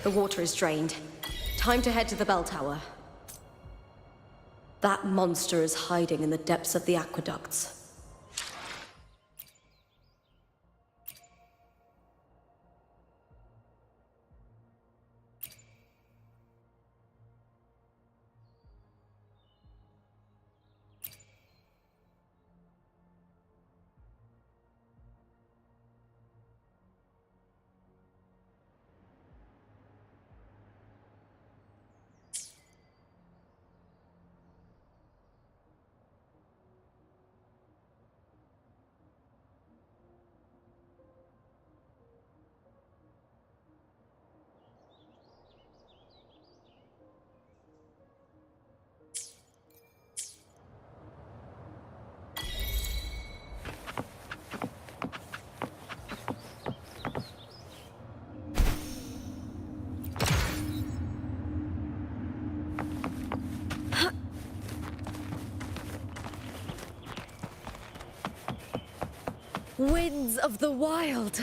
The water is drained. Time to head to the bell tower. That monster is hiding in the depths of the aqueducts. Winds of the Wild!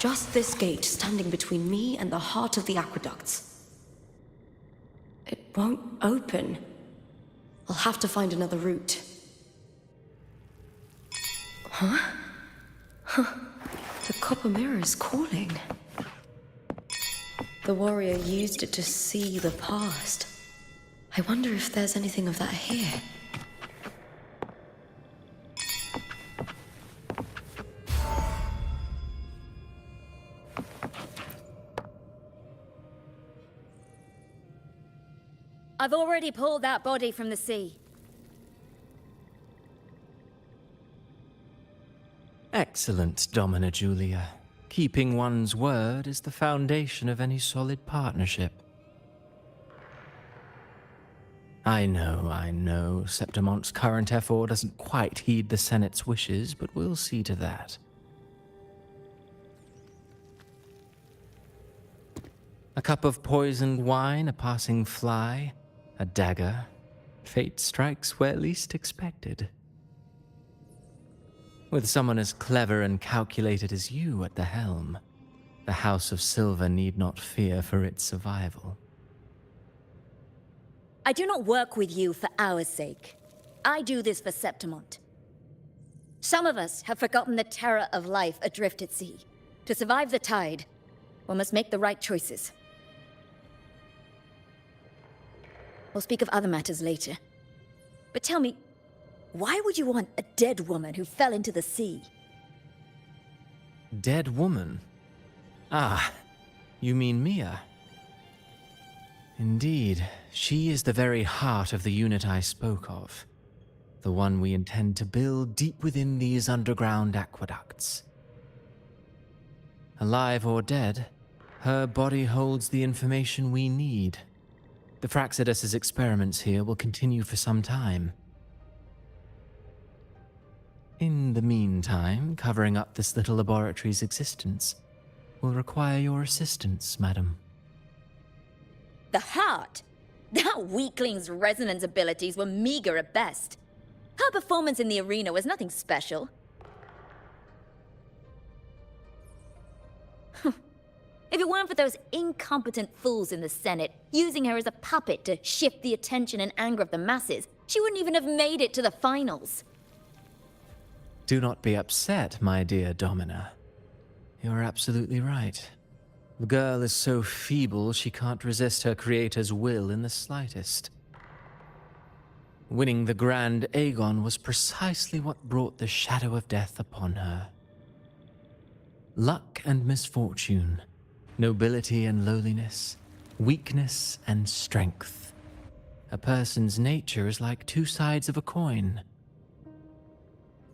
Just this gate standing between me and the heart of the aqueducts. It won't open. I'll have to find another route. Huh? Huh. The copper mirror is calling. The warrior used it to see the past. I wonder if there's anything of that here. I've already pulled that body from the sea. Excellent, Domina Julia. Keeping one's word is the foundation of any solid partnership. I know, Septimont's current F4 doesn't quite heed the Senate's wishes, but we'll see to that. A cup of poisoned wine, a passing fly, a dagger. Fate strikes where least expected. With someone as clever and calculated as you at the helm, the House of Silver need not fear for its survival. I do not work with you for our sake. I do this for Septimont. Some of us have forgotten the terror of life adrift at sea. To survive the tide, one must make the right choices. We'll speak of other matters later. But tell me, why would you want a dead woman who fell into the sea? Dead woman? Ah, you mean Mia? Indeed, she is the very heart of the unit I spoke of. The one we intend to build deep within these underground aqueducts. Alive or dead, her body holds the information we need. The Fraxidus's experiments here will continue for some time. In the meantime, covering up this little laboratory's existence will require your assistance, madam. The heart? That weakling's resonance abilities were meager at best. Her performance in the arena was nothing special. If it weren't for those incompetent fools in the Senate using her as a puppet to shift the attention and anger of the masses, she wouldn't even have made it to the finals. Do not be upset, my dear Domina. You're absolutely right. The girl is so feeble she can't resist her creator's will in the slightest. Winning the Grand Aegon was precisely what brought the shadow of death upon her. Luck and misfortune, nobility and lowliness, weakness and strength. A person's nature is like two sides of a coin.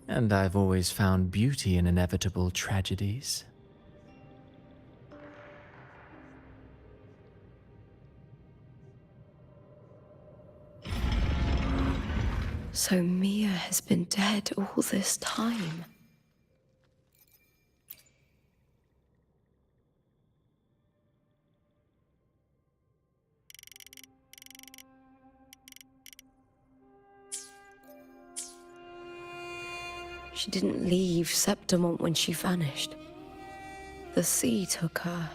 And I've always found beauty in inevitable tragedies. So Mia has been dead all this time. She didn't leave Septimont when she vanished. The sea took her.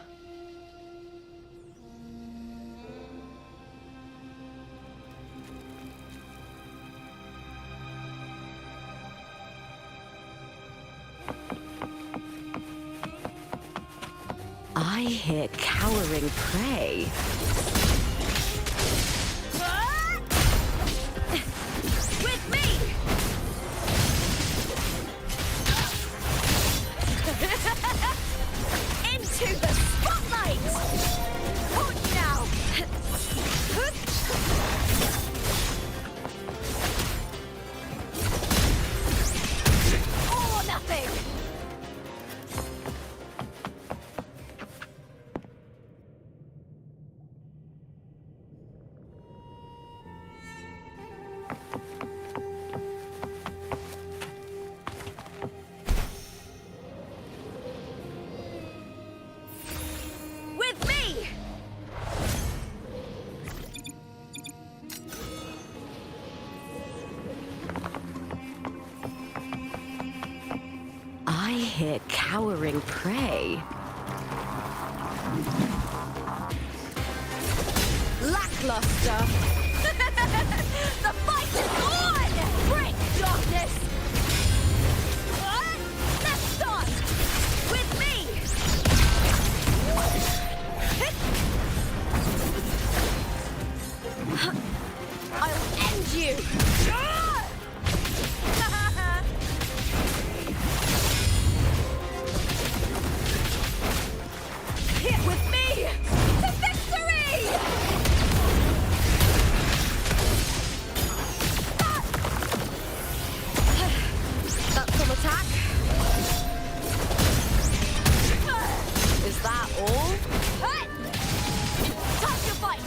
I hear cowering prey. With me! Into the spotlight! Hold now! All or nothing! With me! I hear cowering prey. lackluster. The fight is on! Break darkness! Let's start with me! I'll end you! Hit with me! To victory! That's some attack. Is that all? Time to fight!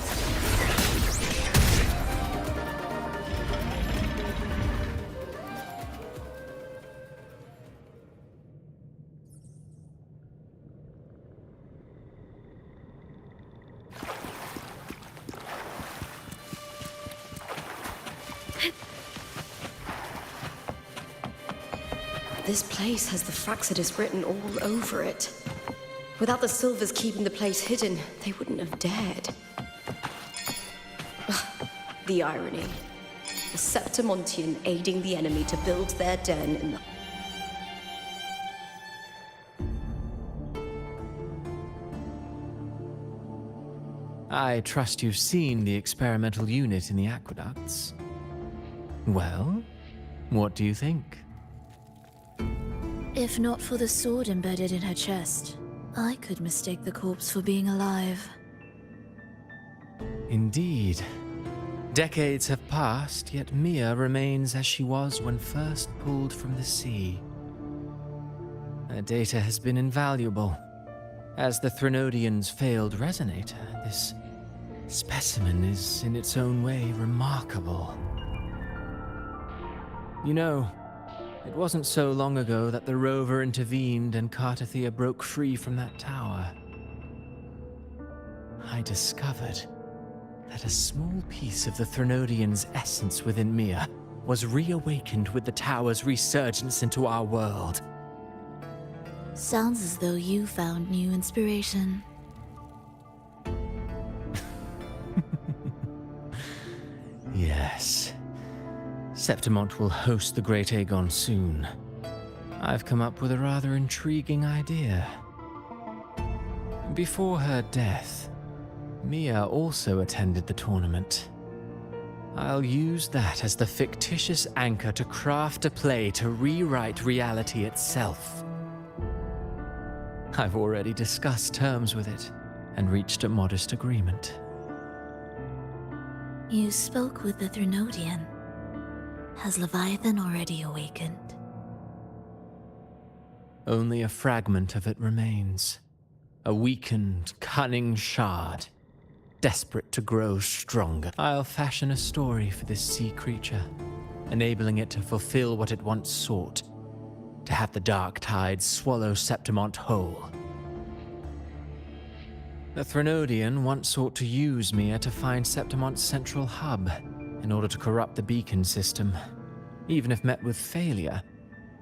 This place has the Fraxidus written all over it. Without the Silvers keeping the place hidden, they wouldn't have dared. The irony. A Septimontian aiding the enemy to build their den in the... I trust you've seen the experimental unit in the aqueducts. Well, what do you think? If not for the sword embedded in her chest, I could mistake the corpse for being alive. Indeed. Decades have passed, yet Mia remains as she was when first pulled from the sea. Her data has been invaluable. As the Threnodian's failed resonator, this specimen is in its own way remarkable. You know, it wasn't so long ago that the rover intervened and Cartathea broke free from that tower. I discovered that a small piece of the Threnodian's essence within Mia was reawakened with the tower's resurgence into our world. Sounds as though you found new inspiration. Yes. Septimont will host the Great Aegon soon. I've come up with a rather intriguing idea. Before her death, Mia also attended the tournament. I'll use that as the fictitious anchor to craft a play to rewrite reality itself. I've already discussed terms with it and reached a modest agreement. You spoke with the Threnodian. Has Leviathan already awakened? Only a fragment of it remains. A weakened, cunning shard, desperate to grow stronger. I'll fashion a story for this sea creature, enabling it to fulfill what it once sought, to have the dark tides swallow Septimont whole. The Threnodian once sought to use Mia to find Septimont's central hub, in order to corrupt the beacon system. Even if met with failure,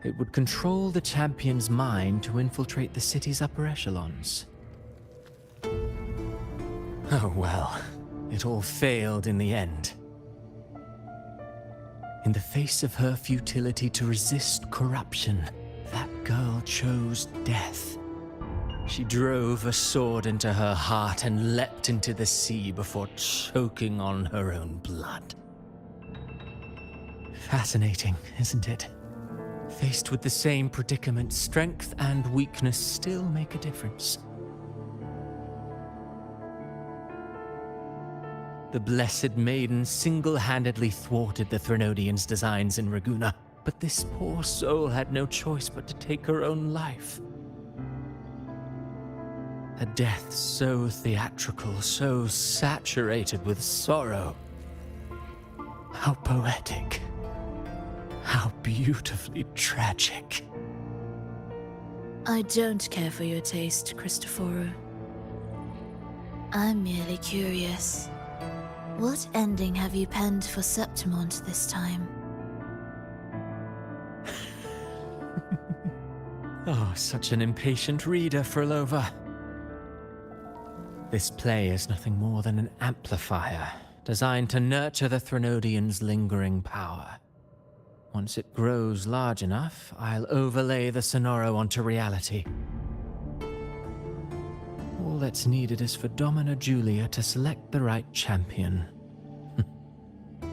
it would control the champion's mind to infiltrate the city's upper echelons. Oh well, it all failed in the end. In the face of her futility to resist corruption, that girl chose death. She drove a sword into her heart and leapt into the sea before choking on her own blood. Fascinating, isn't it? Faced with the same predicament, strength and weakness still make a difference. The Blessed Maiden single-handedly thwarted the Threnodian's designs in Raguna, but this poor soul had no choice but to take her own life. A death so theatrical, so saturated with sorrow. How poetic. How beautifully tragic. I don't care for your taste, Cristoforo. I'm merely curious. What ending have you penned for Septimont this time? Oh, such an impatient reader, Frolova. This play is nothing more than an amplifier designed to nurture the Threnodian's lingering power. Once it grows large enough, I'll overlay the Sonoro onto reality. All that's needed is for Domina Julia to select the right champion.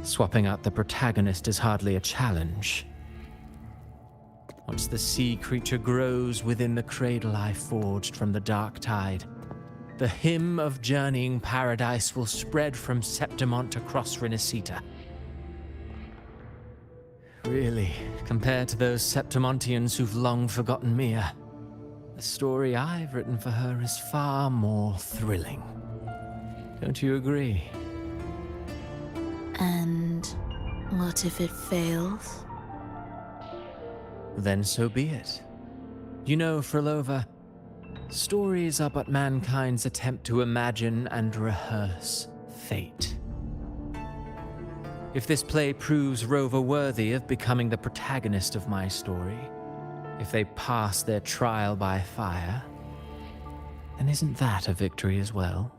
Swapping out the protagonist is hardly a challenge. Once the sea creature grows within the cradle I forged from the dark tide, the hymn of journeying paradise will spread from Septimont across Renacita. Really, compared to those Septimontians who've long forgotten Mia, the story I've written for her is far more thrilling. Don't you agree? And what if it fails? Then so be it. You know, Frolova, stories are but mankind's attempt to imagine and rehearse fate. If this play proves Rover worthy of becoming the protagonist of my story, if they pass their trial by fire, then isn't that a victory as well?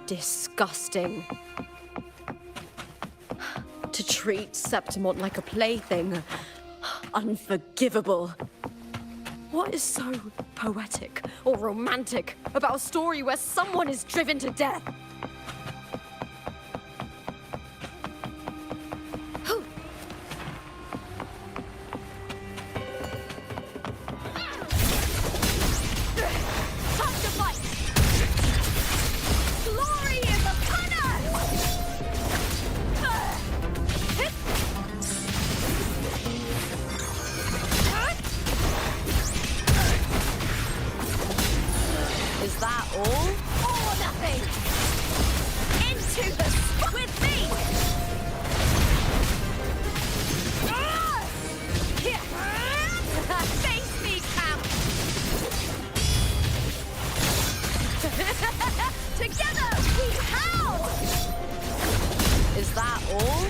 Disgusting. To treat Septimont like a plaything. Unforgivable. What is so poetic or romantic about a story where someone is driven to death? Is that all? Or nothing? Into the spot with me! Face me, camp! Together we howl! Is that all?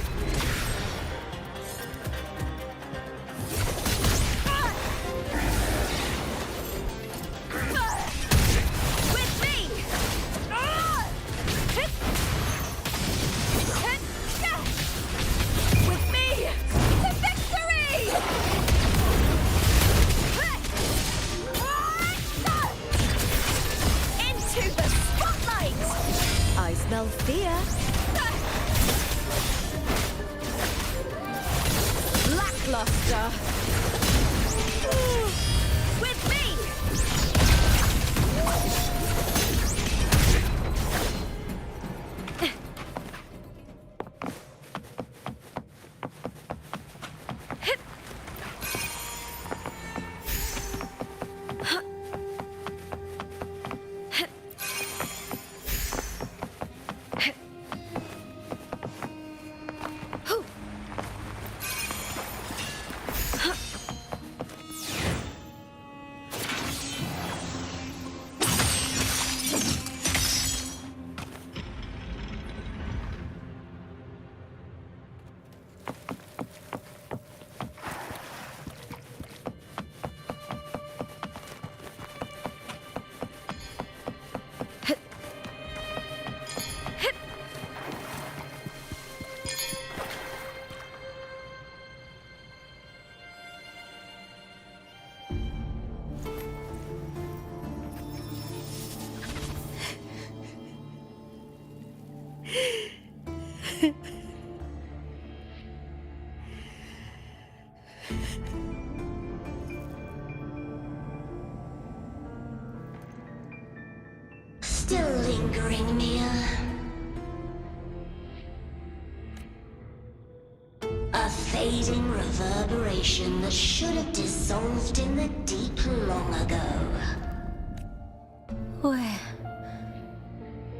I smell fear. Lackluster. With me! Still lingering, Mia. A fading reverberation that should have dissolved in the deep long ago. Where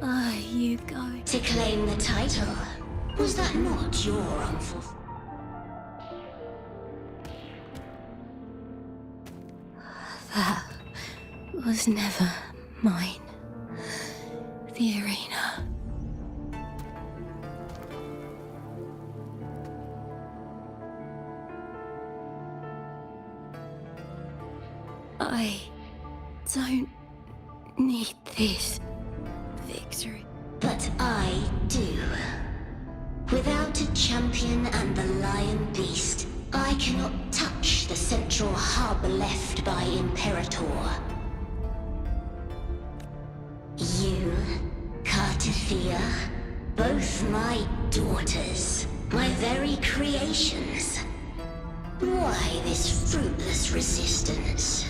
are you going? To claim the title. Was that not your unfulfilled? That was never mine. The arena. I don't need this victory. But I do. Without a champion and the lion beast, I cannot touch the central hub left by Imperator. You, Cartathea, both my daughters, my very creations. Why this fruitless resistance?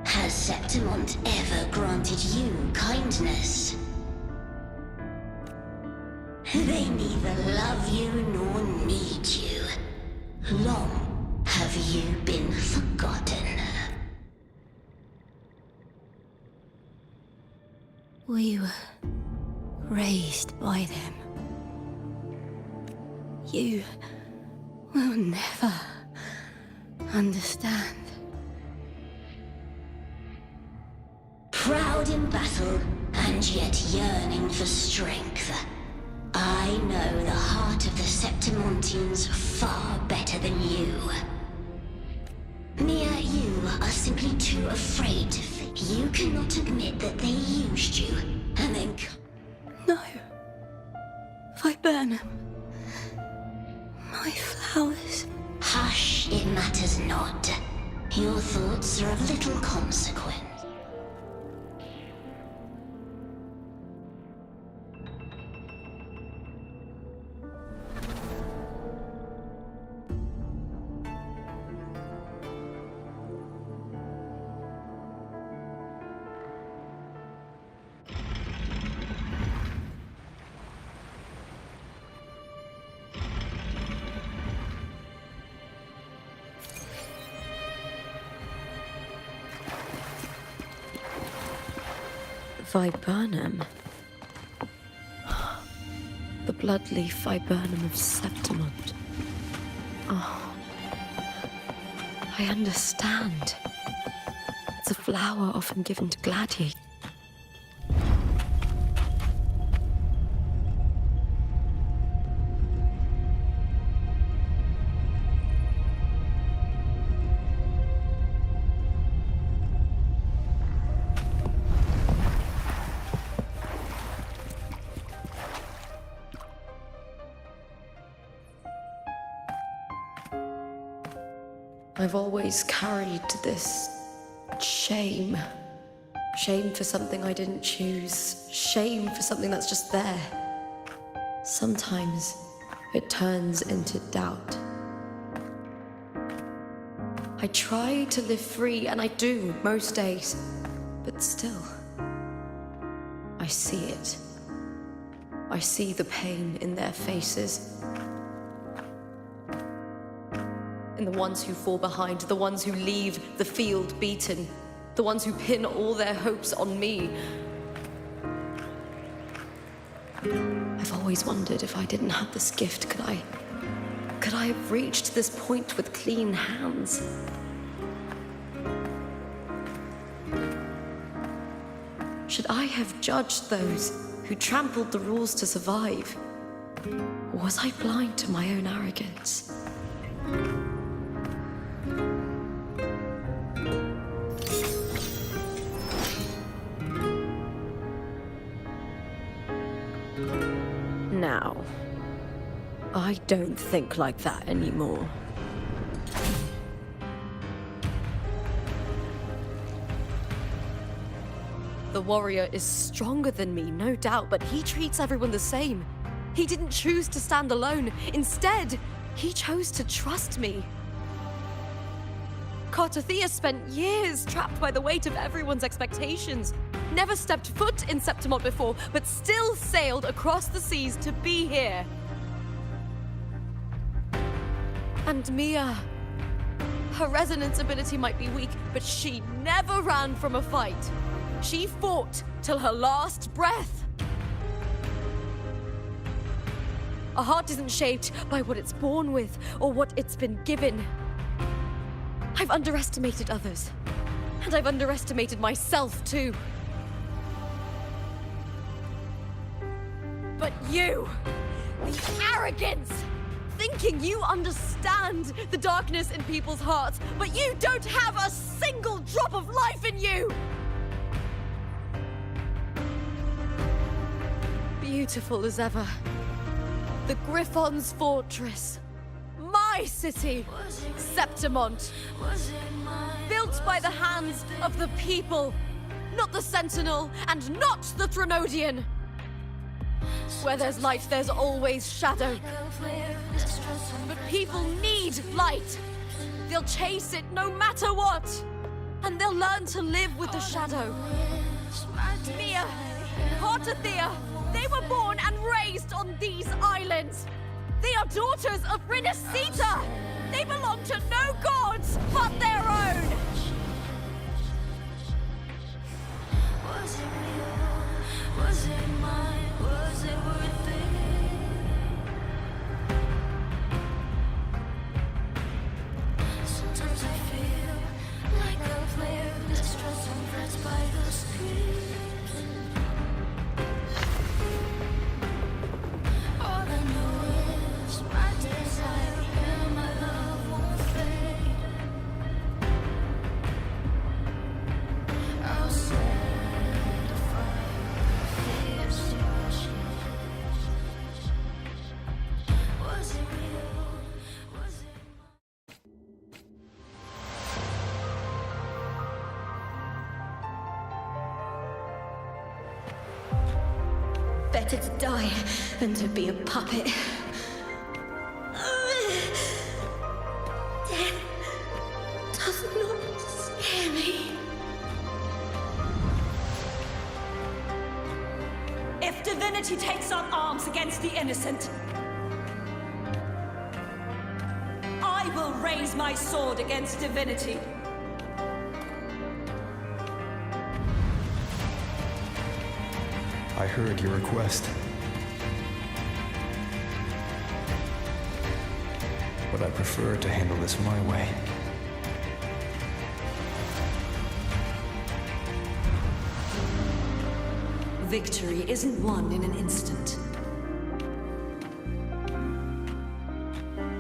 Has Septimont ever granted you kindness? They neither love you nor need you. Long have you been forgotten. We were raised by them. You will never understand. Proud in battle, and yet yearning for strength. I know the heart of the Septimontians far better than you. Mia, you are simply too afraid to think. You cannot admit that they used you, and then... No. Viburnum. My flowers. Hush, it matters not. Your thoughts are of little consequence. Viburnum. The bloodleaf viburnum of Septimont. Oh. I understand. It's a flower often given to gladiators. I've always carried this shame. Shame for something I didn't choose. Shame for something that's just there. Sometimes it turns into doubt. I try to live free, and I do most days. But still, I see it. I see the pain in their faces. In the ones who fall behind, the ones who leave the field beaten, the ones who pin all their hopes on me. I've always wondered if I didn't have this gift, could I have reached this point with clean hands? Should I have judged those who trampled the rules to survive? Or was I blind to my own arrogance? Now, I don't think like that anymore. The warrior is stronger than me, no doubt, but he treats everyone the same. He didn't choose to stand alone. Instead, he chose to trust me. Cartathea spent years trapped by the weight of everyone's expectations. Never stepped foot in Septimont before, but still sailed across the seas to be here. And Mia, her resonance ability might be weak, but she never ran from a fight. She fought till her last breath. A heart isn't shaped by what it's born with or what it's been given. I've underestimated others, and I've underestimated myself too. But you, the arrogance, thinking you understand the darkness in people's hearts, but you don't have a single drop of life in you! Beautiful as ever. The Griffon's fortress. My city, Septimont. Built by the hands of the people. Not the Sentinel, and not the Threnodian. Where there's light, there's always shadow. But people need light. They'll chase it no matter what. And they'll learn to live with the shadow. Mia, Hortathea, they were born and raised on these islands. They are daughters of Rinasita. They belong to no gods but their own. Was it real? Was it mine? Was it worth it? Sometimes I feel like a player distressed and pressed by the screens. All I know is my desire and my love won't fade. I'll set a fire. Was it real? Was it? Better to die than to be a puppet. Death does not scare me. If divinity takes up arms against the innocent, I will raise my sword against divinity. I heard your request. But I prefer to handle this my way. Victory isn't won in an instant.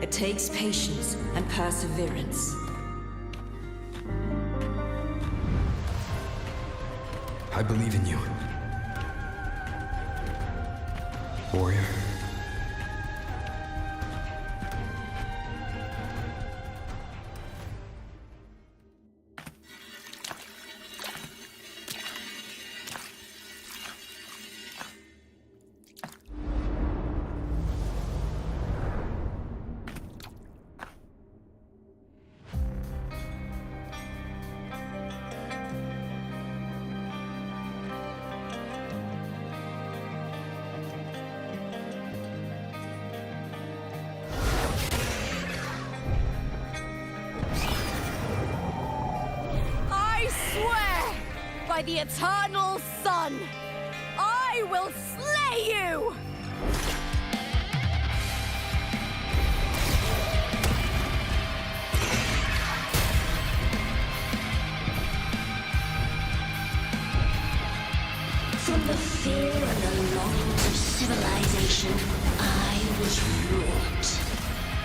It takes patience and perseverance. I believe in you. Warrior. By the eternal sun, I will slay you! From the fear and the longings of civilization, I was wrought.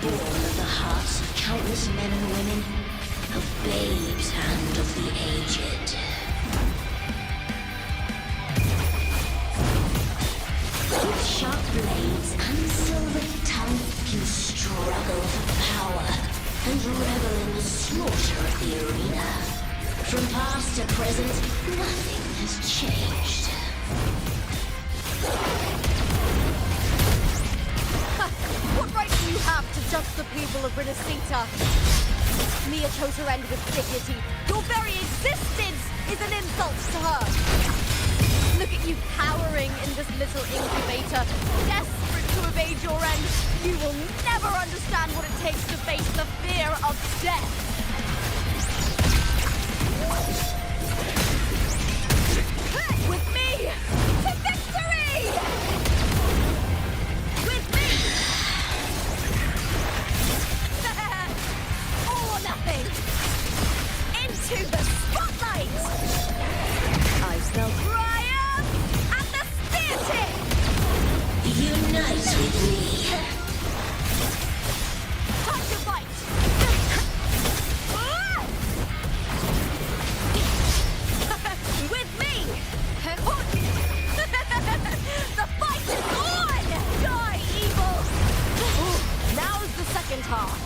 Born of the hearts of countless men and women, of babes and of the aged. With sharp blades and silver tongue, you struggle for power and revel in the slaughter of the arena. From past to present, nothing has changed. What right do you have to judge the people of Rinasita? Mia chose her end with dignity. Your very existence is an insult to her. Look at you cowering in this little incubator, desperate to evade your end. You will never understand what it takes to face the fear of death. With me, to victory! With me! All or nothing! Into the spotlight! I shall triumph at the spear tip! Unite with me! task.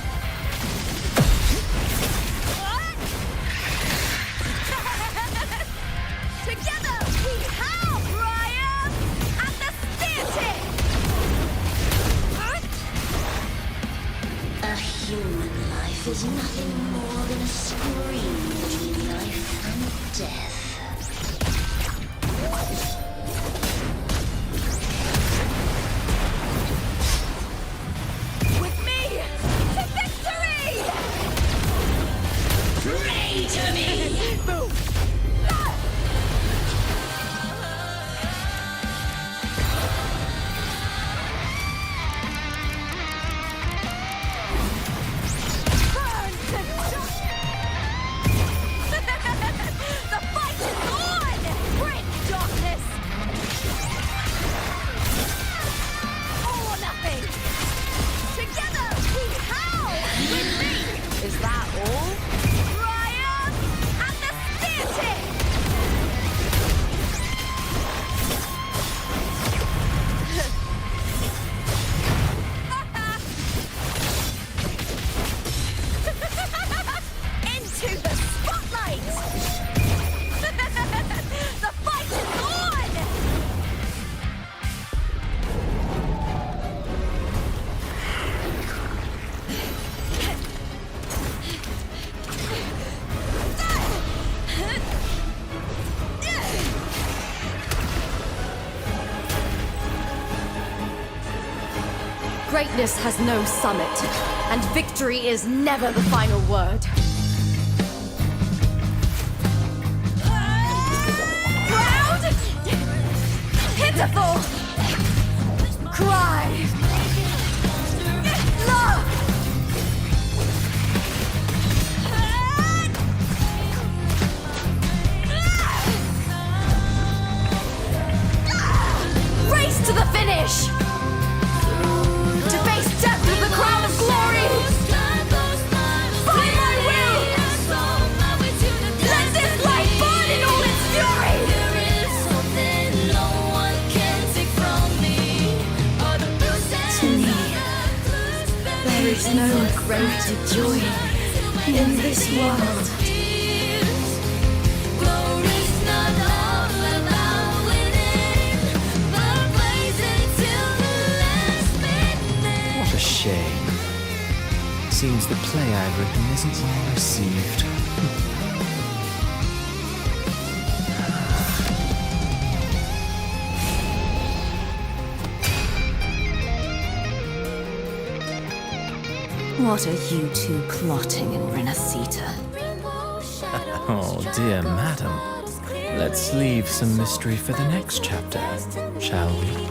Together we have Ryan and the theatre! A human life is nothing more than a scream between life and death. With me to victory! Pray to me! Boom! Burn to dust! The fight is on! Bring darkness! All or nothing! Together we howl! With me! Is that all? Ryan and the theatre! Into the spotlight! The fight is on! Greatness has no summit, and victory is never the final word. Proud! Pitiful! Cry! Love! Race to the finish! To face death with the crown of glory! By my will! Let this light burn in all its fury! To me, there is no greater joy in this world. What a shame. Seems the play I've written isn't well received. What are you two plotting in Renacita? Oh, dear madam. Let's leave some mystery for the next chapter, shall we?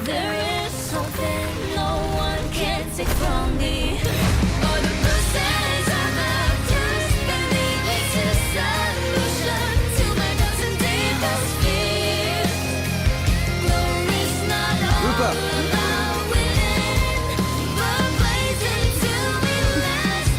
There is something no one can take from me. All the bruises I've just believe it's a solution to my doubts and deepest fears. Glory's not all about winning, but blazing till we last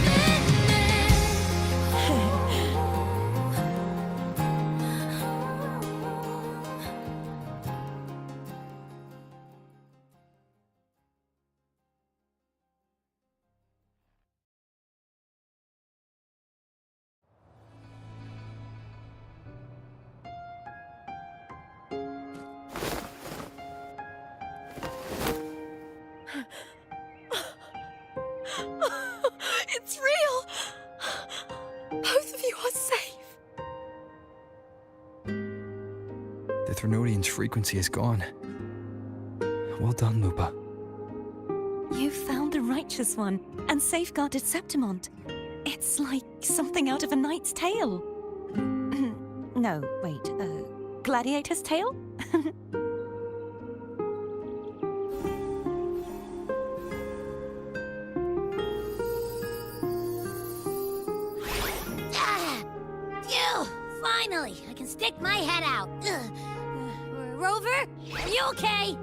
It's real! Both of you are safe. The Threnodian's frequency is gone. Well done, Lupa. You found the righteous one and safeguarded Septimont. It's like something out of a knight's tale. No, wait, gladiator's tale? Phew! Finally, I can stick my head out. Rover, are you okay?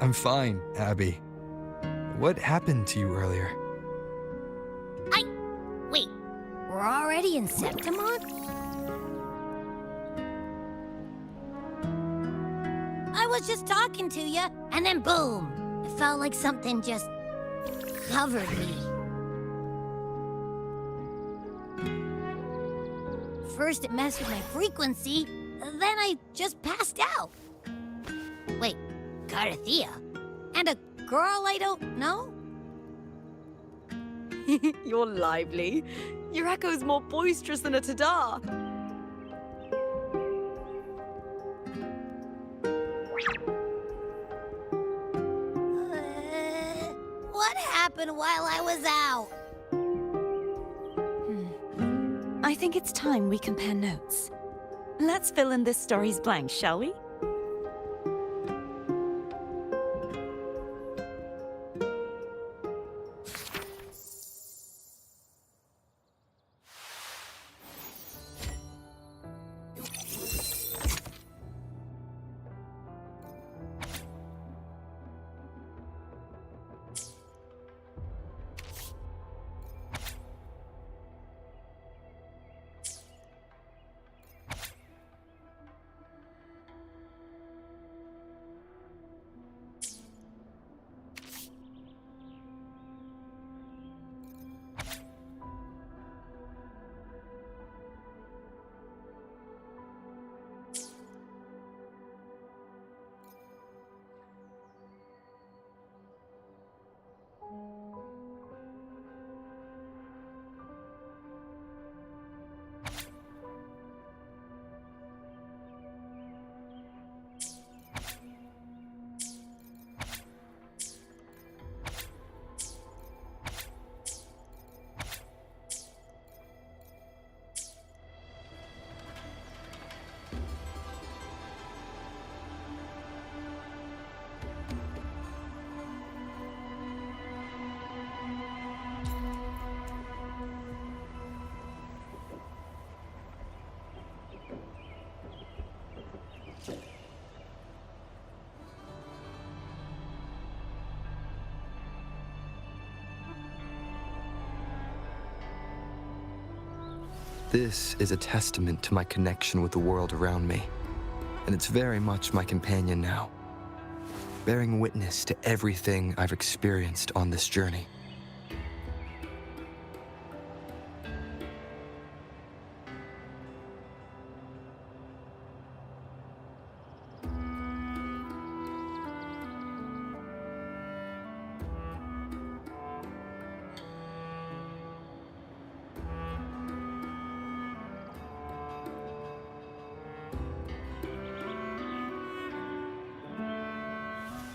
I'm fine, Abby. What happened to you earlier? Wait, we're already in Septimont? was just talking to you, and then boom! It felt like something just covered me. First it messed with my frequency, then I just passed out. Wait, Carthea? And a girl I don't know? You're lively. Your echo's more boisterous than a tada. What happened while I was out? I think it's time we compare notes. Let's fill in this story's blanks, shall we? This is a testament to my connection with the world around me, and it's very much my companion now, bearing witness to everything I've experienced on this journey.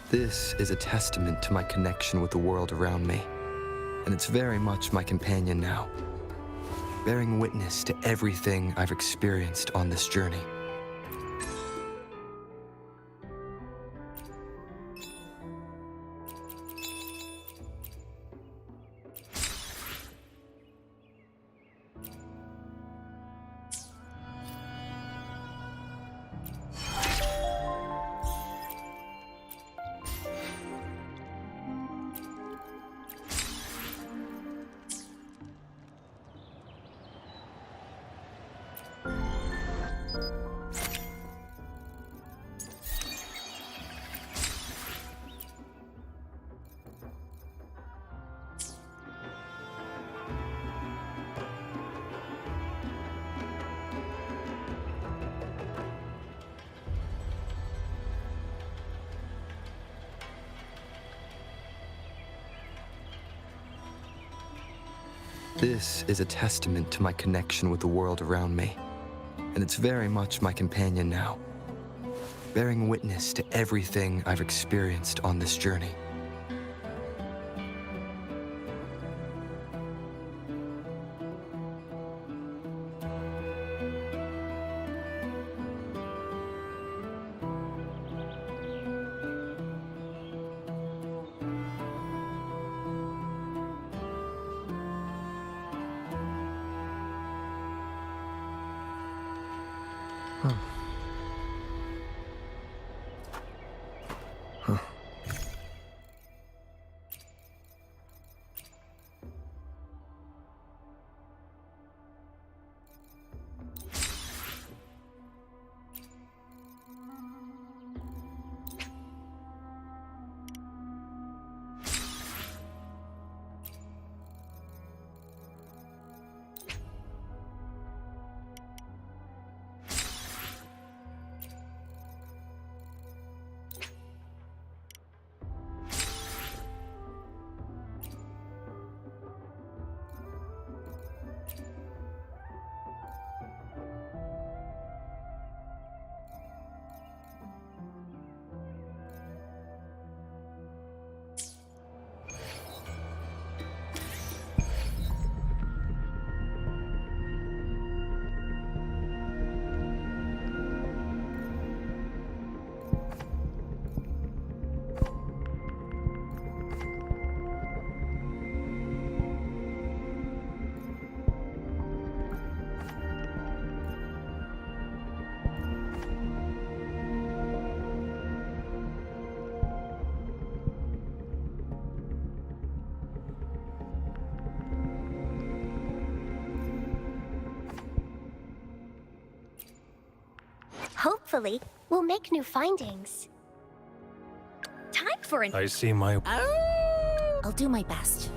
This is a testament to my connection with the world around me, and it's very much my companion now, bearing witness to everything I've experienced on this journey. This is a testament to my connection with the world around me, and it's very much my companion now, bearing witness to everything I've experienced on this journey. Hopefully, we'll make new findings. Time for an... I see my... I'll do my best.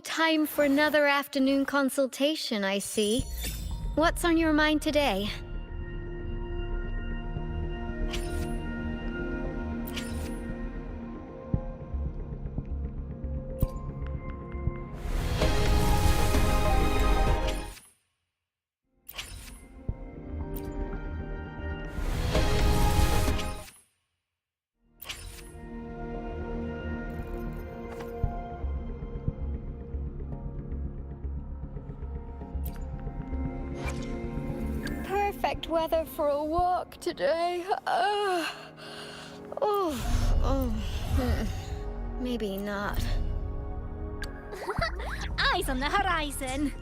Time for another afternoon consultation, I see. What's on your mind today? Perfect weather for a walk today. Maybe not. Eyes on the horizon.